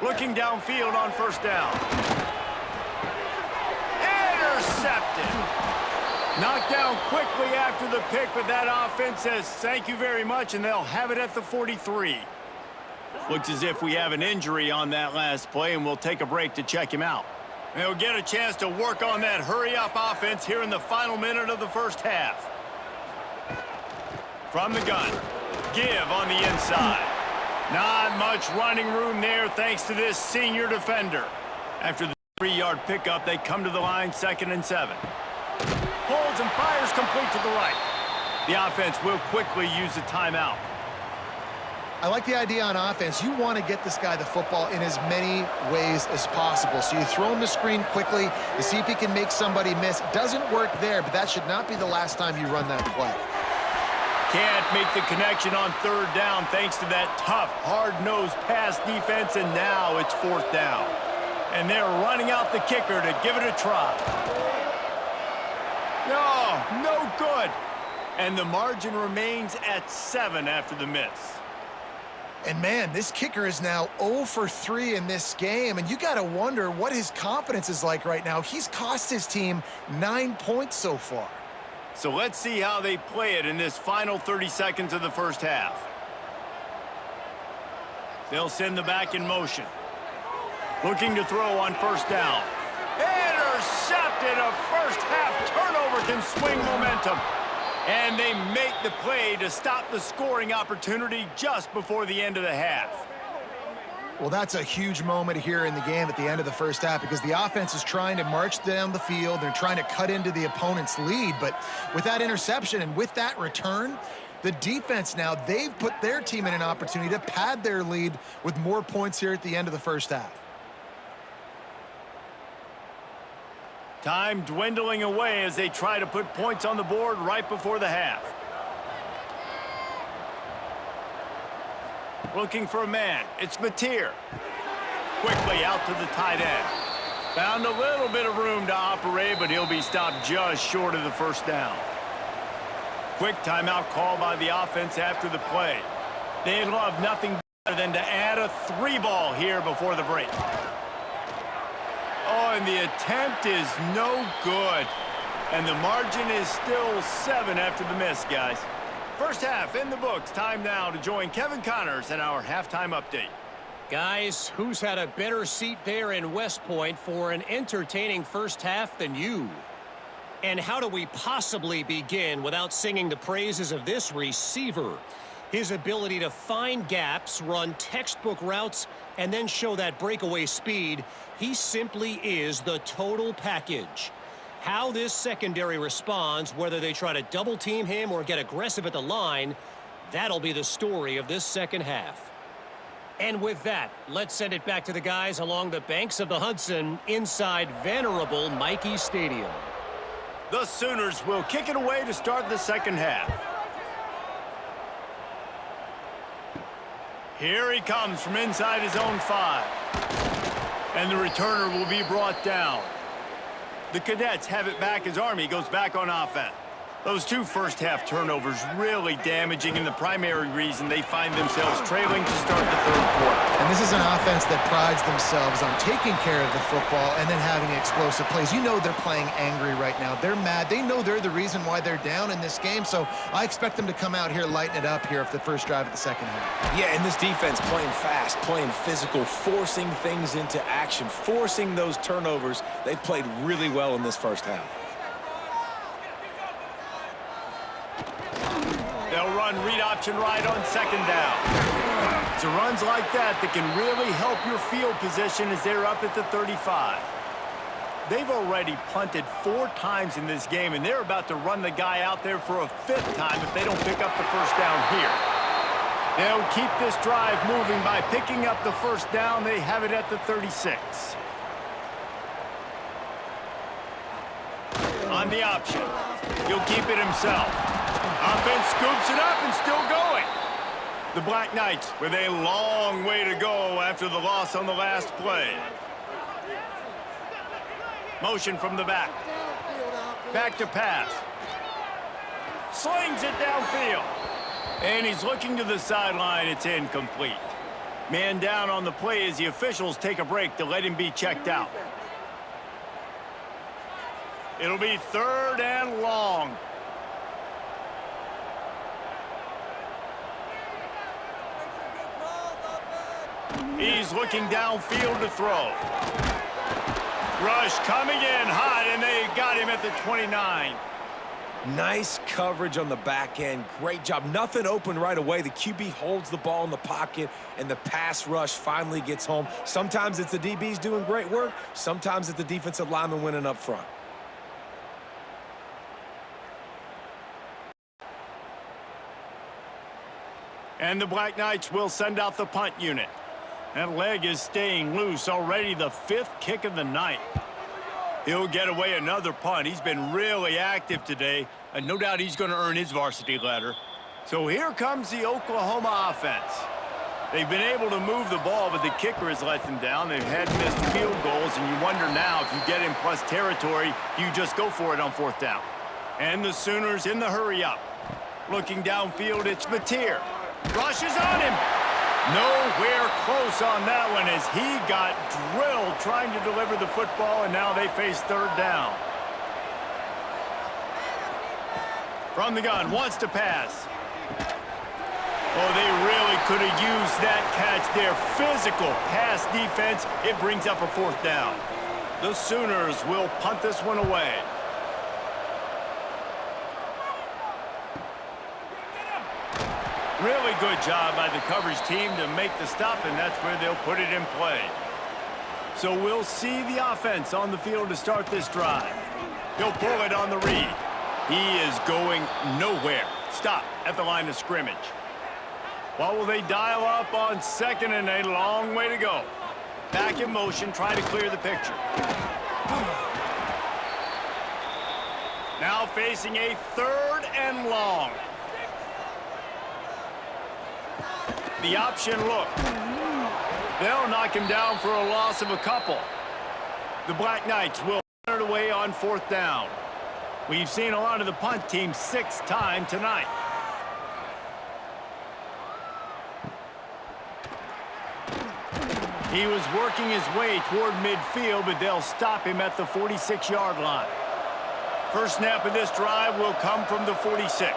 Looking downfield on 1st down. Intercepted. Knocked down quickly after the pick, but that offense says thank you very much, and they'll have it at the 43. Looks as if we have an injury on that last play, and we'll take a break to check him out. They'll get a chance to work on that hurry-up offense here in the final minute of the 1st half. From the gun, give on the inside. Not much running room there thanks to this senior defender. After the 3-yard pickup, they come to the line 2nd and 7. Pulls and fires complete to the right. The offense will quickly use a timeout. I like the idea on offense. You want to get this guy the football in as many ways as possible. So you throw him the screen quickly to see if he can make somebody miss. Doesn't work there, but that should not be the last time you run that play. Can't make the connection on 3rd down thanks to that tough, hard-nosed pass defense, and now it's 4th down. And they're running out the kicker to give it a try. No good. And the margin remains at 7 after the miss. And man, this kicker is now 0 for 3 in this game, and you got to wonder what his confidence is like right now. He's cost his team 9 points so far. So let's see how they play it in this final 30 seconds of the 1st half. They'll send the back in motion. Looking to throw on 1st down. Intercepted. A 1st half turnover can swing momentum. And they make the play to stop the scoring opportunity just before the end of the half. Well, that's a huge moment here in the game at the end of the 1st half, because the offense is trying to march down the field. They're trying to cut into the opponent's lead. But with that interception and with that return, the defense now, they've put their team in an opportunity to pad their lead with more points here at the end of the 1st half. Time dwindling away as they try to put points on the board right before the half. Looking for a man. It's Mateer. Quickly out to the tight end. Found a little bit of room to operate, but he'll be stopped just short of the 1st down. Quick timeout call by the offense after the play. They'd love nothing better than to add a 3-ball here before the break. Oh, and the attempt is no good. And the margin is still 7 after the miss, guys. 1st half in the books. Time now to join Kevin Connors in our halftime update. Guys, who's had a better seat there in West Point for an entertaining 1st half than you? And how do we possibly begin without singing the praises of this receiver? His ability to find gaps, run textbook routes, and then show that breakaway speed, he simply is the total package. How this secondary responds, whether they try to double-team him or get aggressive at the line, that'll be the story of this second half. And with that, let's send it back to the guys along the banks of the Hudson inside venerable Michie Stadium. The Sooners will kick it away to start the second half. Here he comes from inside his own 5. And the returner will be brought down. The Cadets have it back as Army goes back on offense. Those 2 first-half turnovers really damaging, and the primary reason they find themselves trailing to start the third quarter. And this is an offense that prides themselves on taking care of the football and then having explosive plays. You know they're playing angry right now. They're mad. They know they're the reason why they're down in this game, so I expect them to come out here, lighten it up here for the first drive of the second half. Yeah, and this defense playing fast, playing physical, forcing things into action, forcing those turnovers. They've played really well in this first half. They'll run read option right on second down. It's runs like that that can really help your field position as they're up at the 35. They've already punted 4 times in this game, and they're about to run the guy out there for a 5th time if they don't pick up the first down here. They'll keep this drive moving by picking up the first down. They have it at the 36. On the option, he'll keep it himself. Offense scoops it up and still going. The Black Knights with a long way to go after the loss on the last play. Motion from the back. Back to pass. Slings it downfield. And he's looking to the sideline. It's incomplete. Man down on the play as the officials take a break to let him be checked out. It'll be 3rd and long. He's looking downfield to throw. Rush coming in hot, and they got him at the 29. Nice coverage on the back end. Great job. Nothing open right away. The QB holds the ball in the pocket, and the pass rush finally gets home. Sometimes it's the DBs doing great work. Sometimes it's the defensive lineman winning up front. And the Black Knights will send out the punt unit. That leg is staying loose, already the 5th kick of the night. He'll get away another punt. He's been really active today, and no doubt he's going to earn his varsity letter. So here comes the Oklahoma offense. They've been able to move the ball, but the kicker has let them down. They've had missed field goals, and you wonder now if you get in plus territory, you just go for it on 4th down. And the Sooners in the hurry up. Looking downfield, it's Mateer. Rushes on him. Nowhere close on that one as he got drilled trying to deliver the football, and now they face 3rd down. From the gun, wants to pass. Oh, they really could have used that catch there. Physical pass defense. It brings up a 4th down. The Sooners will punt this one away. Really good job by the coverage team to make the stop, and that's where they'll put it in play. So we'll see the offense on the field to start this drive. He'll pull it on the read. He is going nowhere. Stop at the line of scrimmage. What will they dial up on 2nd and a long way to go? Back in motion, trying to clear the picture. Now facing a 3rd and long. The option look. They'll knock him down for a loss of a couple. The Black Knights will put it away on 4th down. We've seen a lot of the punt team 6th time tonight. He was working his way toward midfield, but they'll stop him at the 46-yard line. First snap of this drive will come from the 46.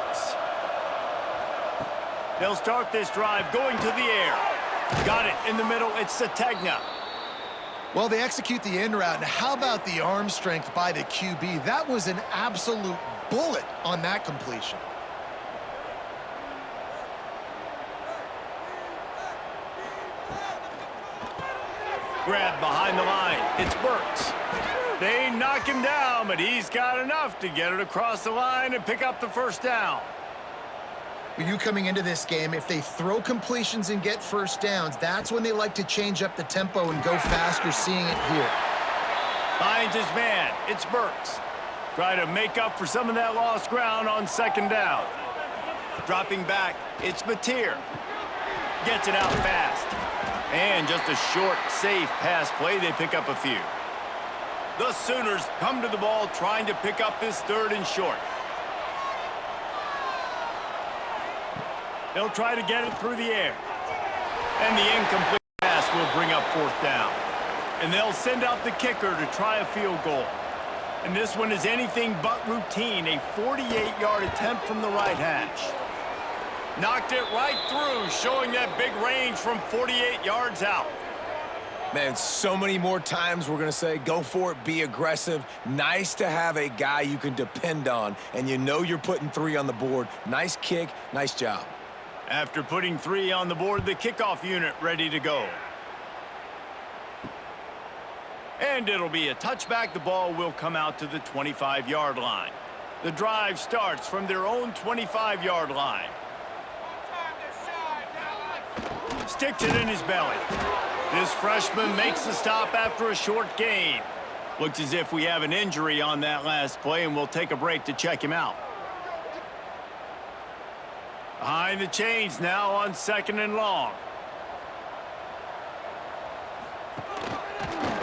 They'll start this drive going to the air. Got it in the middle. It's Sategna. Well, they execute the in route. Now, how about the arm strength by the QB? That was an absolute bullet on that completion. Grab behind the line. It's Burks. They knock him down, but he's got enough to get it across the line and pick up the first down. With you coming into this game, if they throw completions and get first downs, that's when they like to change up the tempo and go faster, seeing it here. Finds his man. It's Burks. Try to make up for some of that lost ground on second down. Dropping back, it's Mateer. Gets it out fast. And just a short, safe pass play, they pick up a few. The Sooners come to the ball trying to pick up this third and short. They'll try to get it through the air. And the incomplete pass will bring up fourth down. And they'll send out the kicker to try a field goal. And this one is anything but routine, a 48-yard attempt from the right hash. Knocked it right through, showing that big range from 48 yards out. Man, so many more times we're going to say, go for it, be aggressive. Nice to have a guy you can depend on, and you know you're putting 3 on the board. Nice kick, nice job. After putting 3 on the board, the kickoff unit ready to go. And it'll be a touchback. The ball will come out to the 25-yard line. The drive starts from their own 25-yard line. Sticks it in his belly. This freshman makes the stop after a short gain. Looks as if we have an injury on that last play, and we'll take a break to check him out. Behind the chains now on second and long.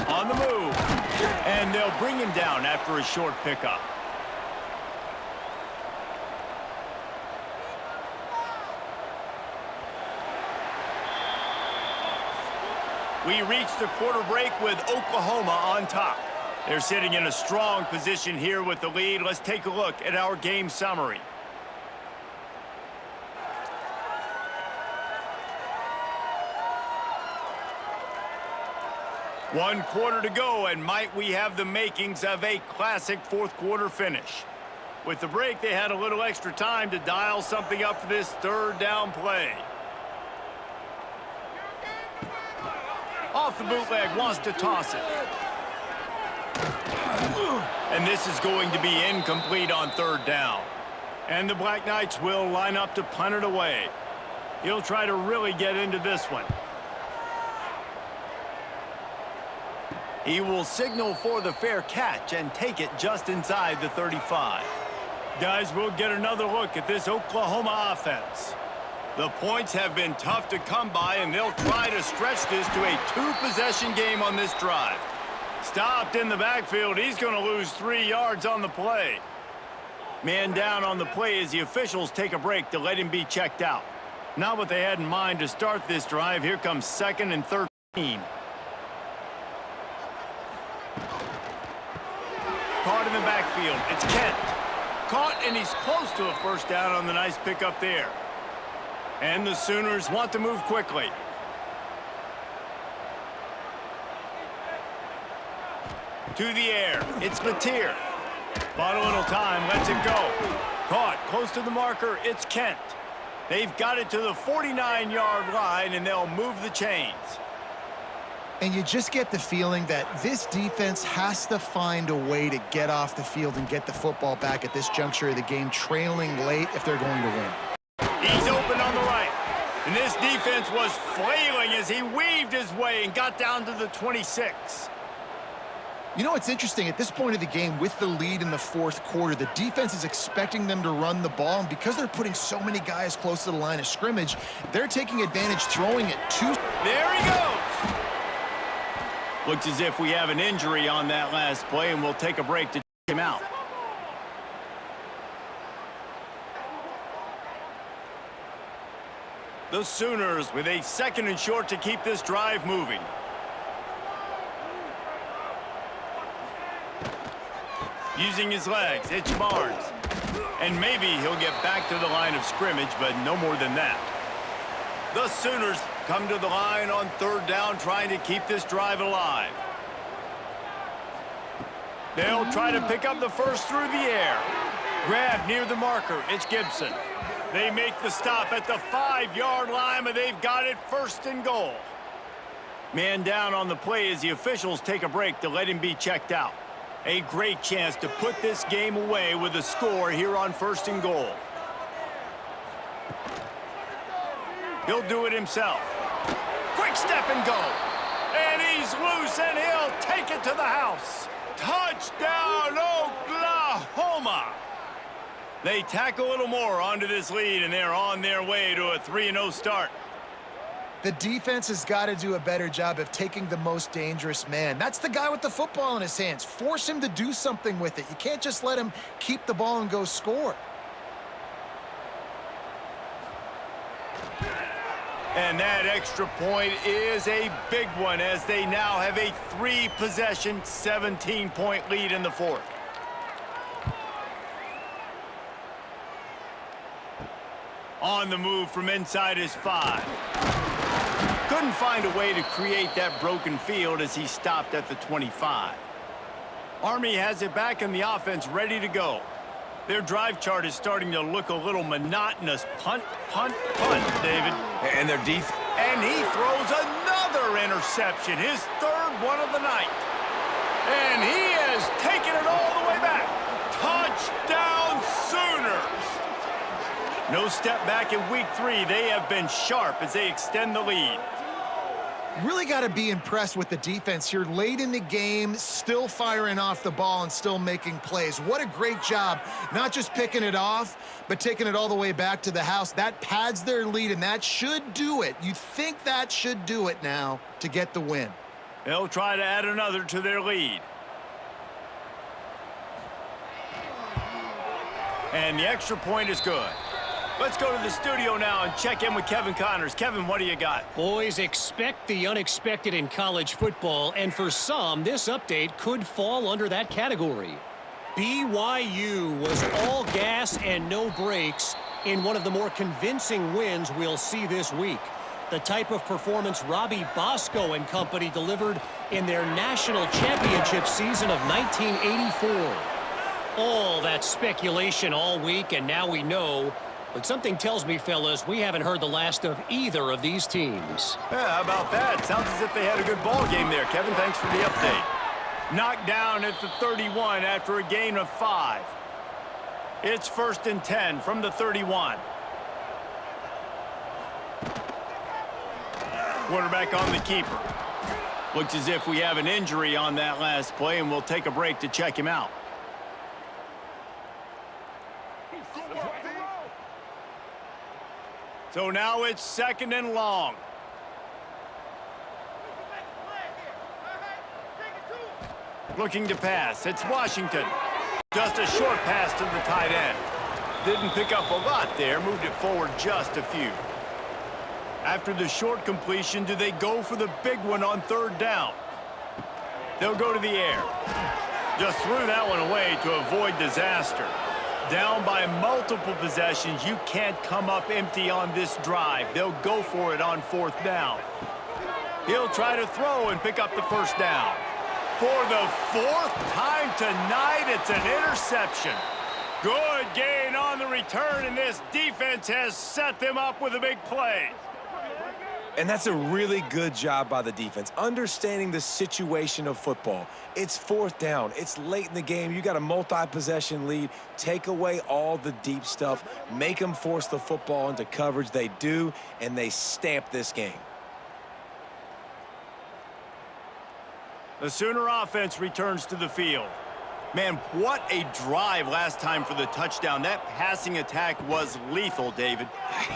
On the move. And they'll bring him down after a short pickup. We reach the quarter break with Oklahoma on top. They're sitting in a strong position here with the lead. Let's take a look at our game summary. One quarter to go, and might we have the makings of a classic fourth quarter finish. With the break, they had a little extra time to dial something up for this third down play. Off the bootleg, wants to toss it. And this is going to be incomplete on third down. And the Black Knights will line up to punt it away. He'll try to really get into this one. He will signal for the fair catch and take it just inside the 35. Guys, we'll get another look at this Oklahoma offense. The points have been tough to come by, and they'll try to stretch this to a 2-possession game on this drive. Stopped in the backfield. He's going to lose 3 yards on the play. Man down on the play as the officials take a break to let him be checked out. Not what they had in mind to start this drive. Here comes 2nd and 13. Caught in the backfield. It's Kent. Caught, and he's close to a first down on the nice pickup there. And the Sooners want to move quickly. To the air. It's Mateer. Bought a little time. Lets it go. Caught close to the marker. It's Kent. They've got it to the 49-yard line, and they'll move the chains. And you just get the feeling that this defense has to find a way to get off the field and get the football back at this juncture of the game, trailing late if they're going to win. He's open on the right. And this defense was flailing as he weaved his way and got down to the 26. You know, it's interesting. At this point of the game, with the lead in the fourth quarter, the defense is expecting them to run the ball. And because they're putting so many guys close to the line of scrimmage, they're taking advantage, throwing it to... There he goes. Looks as if we have an injury on that last play, and we'll take a break to check him out. The Sooners with a 2nd and short to keep this drive moving. Using his legs, it's Barnes. And maybe he'll get back to the line of scrimmage, but no more than that. The Sooners come to the line on third down, trying to keep this drive alive. They'll try to pick up the first through the air. Grab near the marker. It's Gibson. They make the stop at the 5-yard line, but they've got it 1st and goal. Man down on the play as the officials take a break to let him be checked out. A great chance to put this game away with a score here on 1st and goal. He'll do it himself. Quick step and go. And he's loose, and he'll take it to the house. Touchdown, Oklahoma! They tack a little more onto this lead, and they're on their way to a 3-0 start. The defense has got to do a better job of taking the most dangerous man. That's the guy with the football in his hands. Force him to do something with it. You can't just let him keep the ball and go score. And that extra point is a big one as they now have a 3-possession, 17-point lead in the 4th. On the move from inside his 5. Couldn't find a way to create that broken field as he stopped at the 25. Army has it back in the offense, ready to go. Their drive chart is starting to look a little monotonous. Punt, punt, punt, David. And their defense. And he throws another interception, his 3rd one of the night. And he has taken it all the way back. Touchdown, Sooners! No step back in week 3. They have been sharp as they extend the lead. Really got to be impressed with the defense here late in the game, still firing off the ball and still making plays. What a great job, not just picking it off, but taking it all the way back to the house. That pads their lead, and that should do it. You think that should do it now to get the win. They'll try to add another to their lead. And the extra point is good. Let's go to the studio now and check in with Kevin Connors. Kevin, what do you got? Boys, expect the unexpected in college football, and for some, this update could fall under that category. BYU was all gas and no brakes in one of the more convincing wins we'll see this week. The type of performance Robbie Bosco and company delivered in their national championship season of 1984. All that speculation all week, and now we know. But something tells me, fellas, we haven't heard the last of either of these teams. Yeah, how about that? Sounds as if they had a good ball game there. Kevin, thanks for the update. Knocked down at the 31 after a gain of 5. It's 1st and 10 from the 31. Quarterback on the keeper. Looks as if we have an injury on that last play, and we'll take a break to check him out. So now it's 2nd and long. Looking to pass. It's Washington. Just a short pass to the tight end. Didn't pick up a lot there. Moved it forward just a few. After the short completion, do they go for the big one on 3rd down? They'll go to the air. Just threw that one away to avoid disaster. Down by multiple possessions, you can't come up empty on this drive. They'll go for it on 4th down. He'll try to throw and pick up the 1st down. For the 4th time tonight, it's an interception. Good gain on the return, and this defense has set them up with a big play. And that's a really good job by the defense, understanding the situation of football. It's 4th down. It's late in the game. You got a multi-possession lead. Take away all the deep stuff. Make them force the football into coverage. They do, and they stamp this game. The Sooner offense returns to the field. Man, what a drive last time for the touchdown. That passing attack was lethal, David.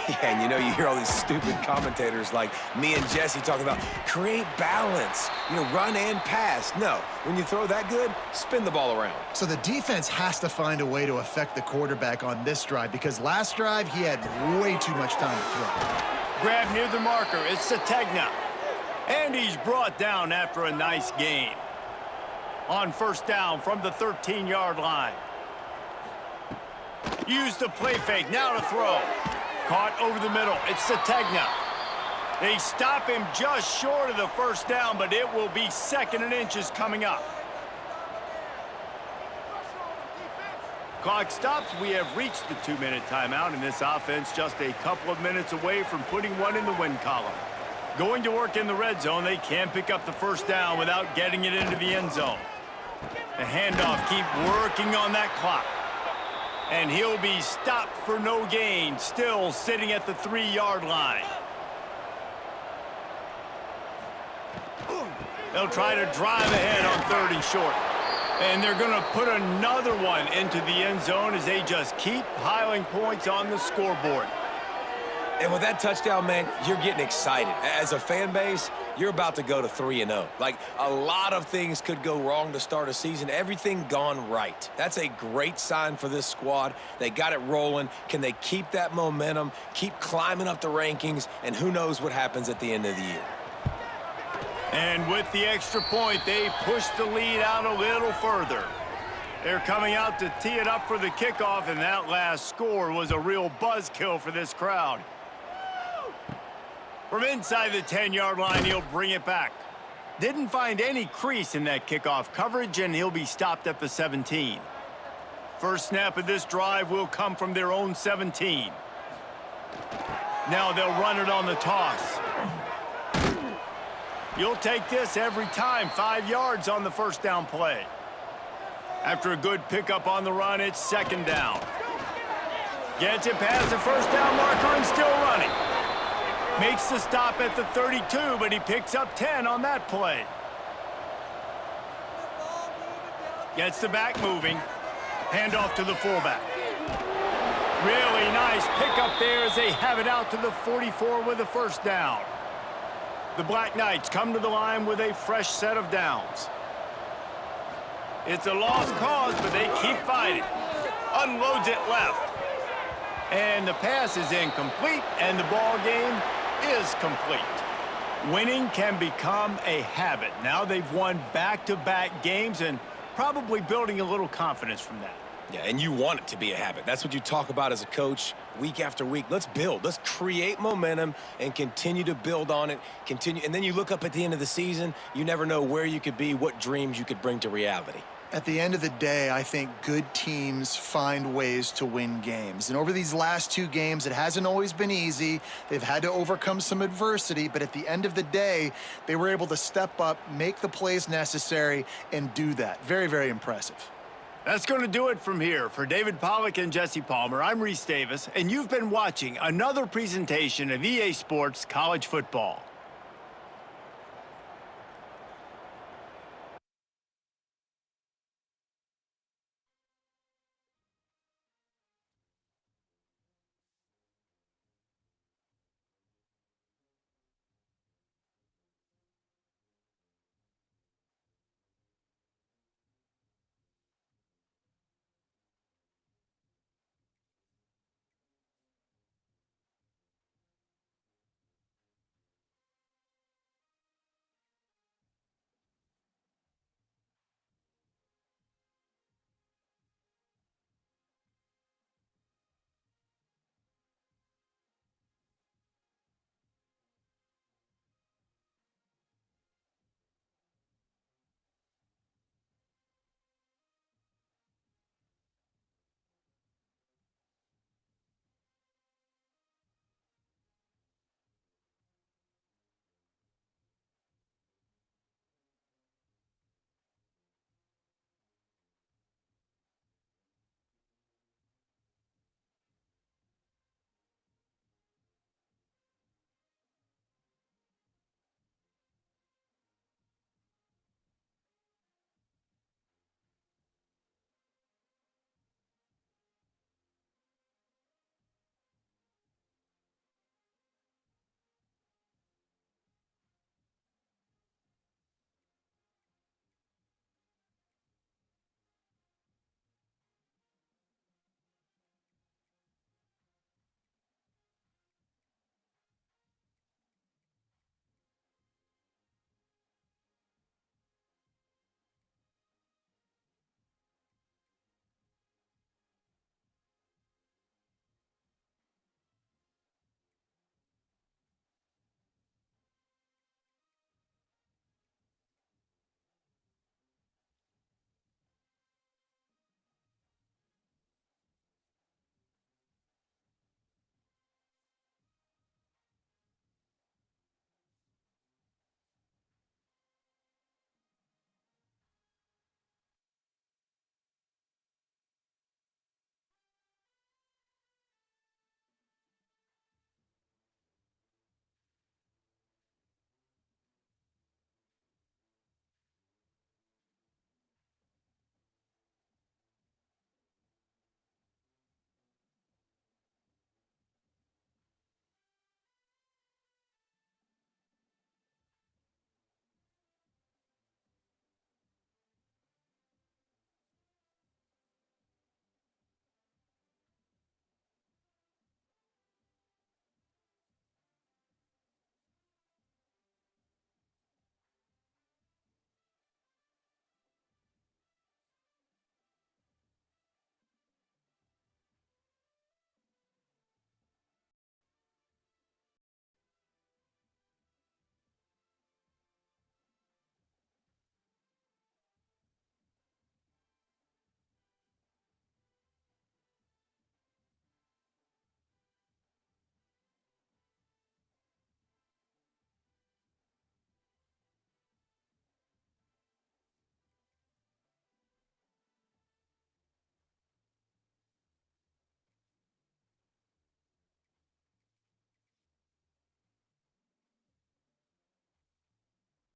Yeah, and you know, you hear all these stupid commentators like me and Jesse talking about create balance, you know, run and pass. No, when you throw that good, spin the ball around. So the defense has to find a way to affect the quarterback on this drive because last drive he had way too much time to throw. Grab near the marker. It's Sategna. And he's brought down after a nice gain. On 1st down from the 13-yard line. Use the play fake, now to throw. Caught over the middle, it's Sategna. They stop him just short of the 1st down, but it will be 2nd and inches coming up. Clock stops, we have reached the 2-minute timeout, and this offense just a couple of minutes away from putting one in the win column. Going to work in the red zone, they can't pick up the first down without getting it into the end zone. The handoff, keep working on that clock. And he'll be stopped for no gain, still sitting at the 3-yard line. They'll try to drive ahead on 3rd and short. And they're going to put another one into the end zone as they just keep piling points on the scoreboard. And with that touchdown, man, you're getting excited. As a fan base, you're about to go to 3-0. Like, a lot of things could go wrong to start a season. Everything gone right. That's a great sign for this squad. They got it rolling. Can they keep that momentum, keep climbing up the rankings, and who knows what happens at the end of the year. And with the extra point, they push the lead out a little further. They're coming out to tee it up for the kickoff, and that last score was a real buzzkill for this crowd. From inside the 10-yard line, he'll bring it back. Didn't find any crease in that kickoff coverage, and he'll be stopped at the 17. First snap of this drive will come from their own 17. Now they'll run it on the toss. You'll take this every time. 5 yards on the first down play. After a good pickup on the run, it's 2nd down. Gets it past the first down marker and still running. Makes the stop at the 32, but he picks up 10 on that play. Gets the back moving. Handoff to the fullback. Really nice pickup there as they have it out to the 44 with a first down. The Black Knights come to the line with a fresh set of downs. It's a lost cause, but they keep fighting. Unloads it left. And the pass is incomplete, and the ball game is complete. Winning can become a habit. Now they've won back-to-back games and probably building a little confidence from that. Yeah, and you want it to be a habit. That's what you talk about as a coach week after week. Let's build. Let's create momentum and continue to build on it. And then you look up at the end of the season, you never know where you could be, what dreams you could bring to reality. At the end of the day, I think good teams find ways to win games. And over these last 2 games, it hasn't always been easy. They've had to overcome some adversity, but at the end of the day, they were able to step up, make the plays necessary, and do that. Very, very impressive. That's going to do it from here. For David Pollack and Jesse Palmer, I'm Reese Davis, and you've been watching another presentation of EA Sports College Football.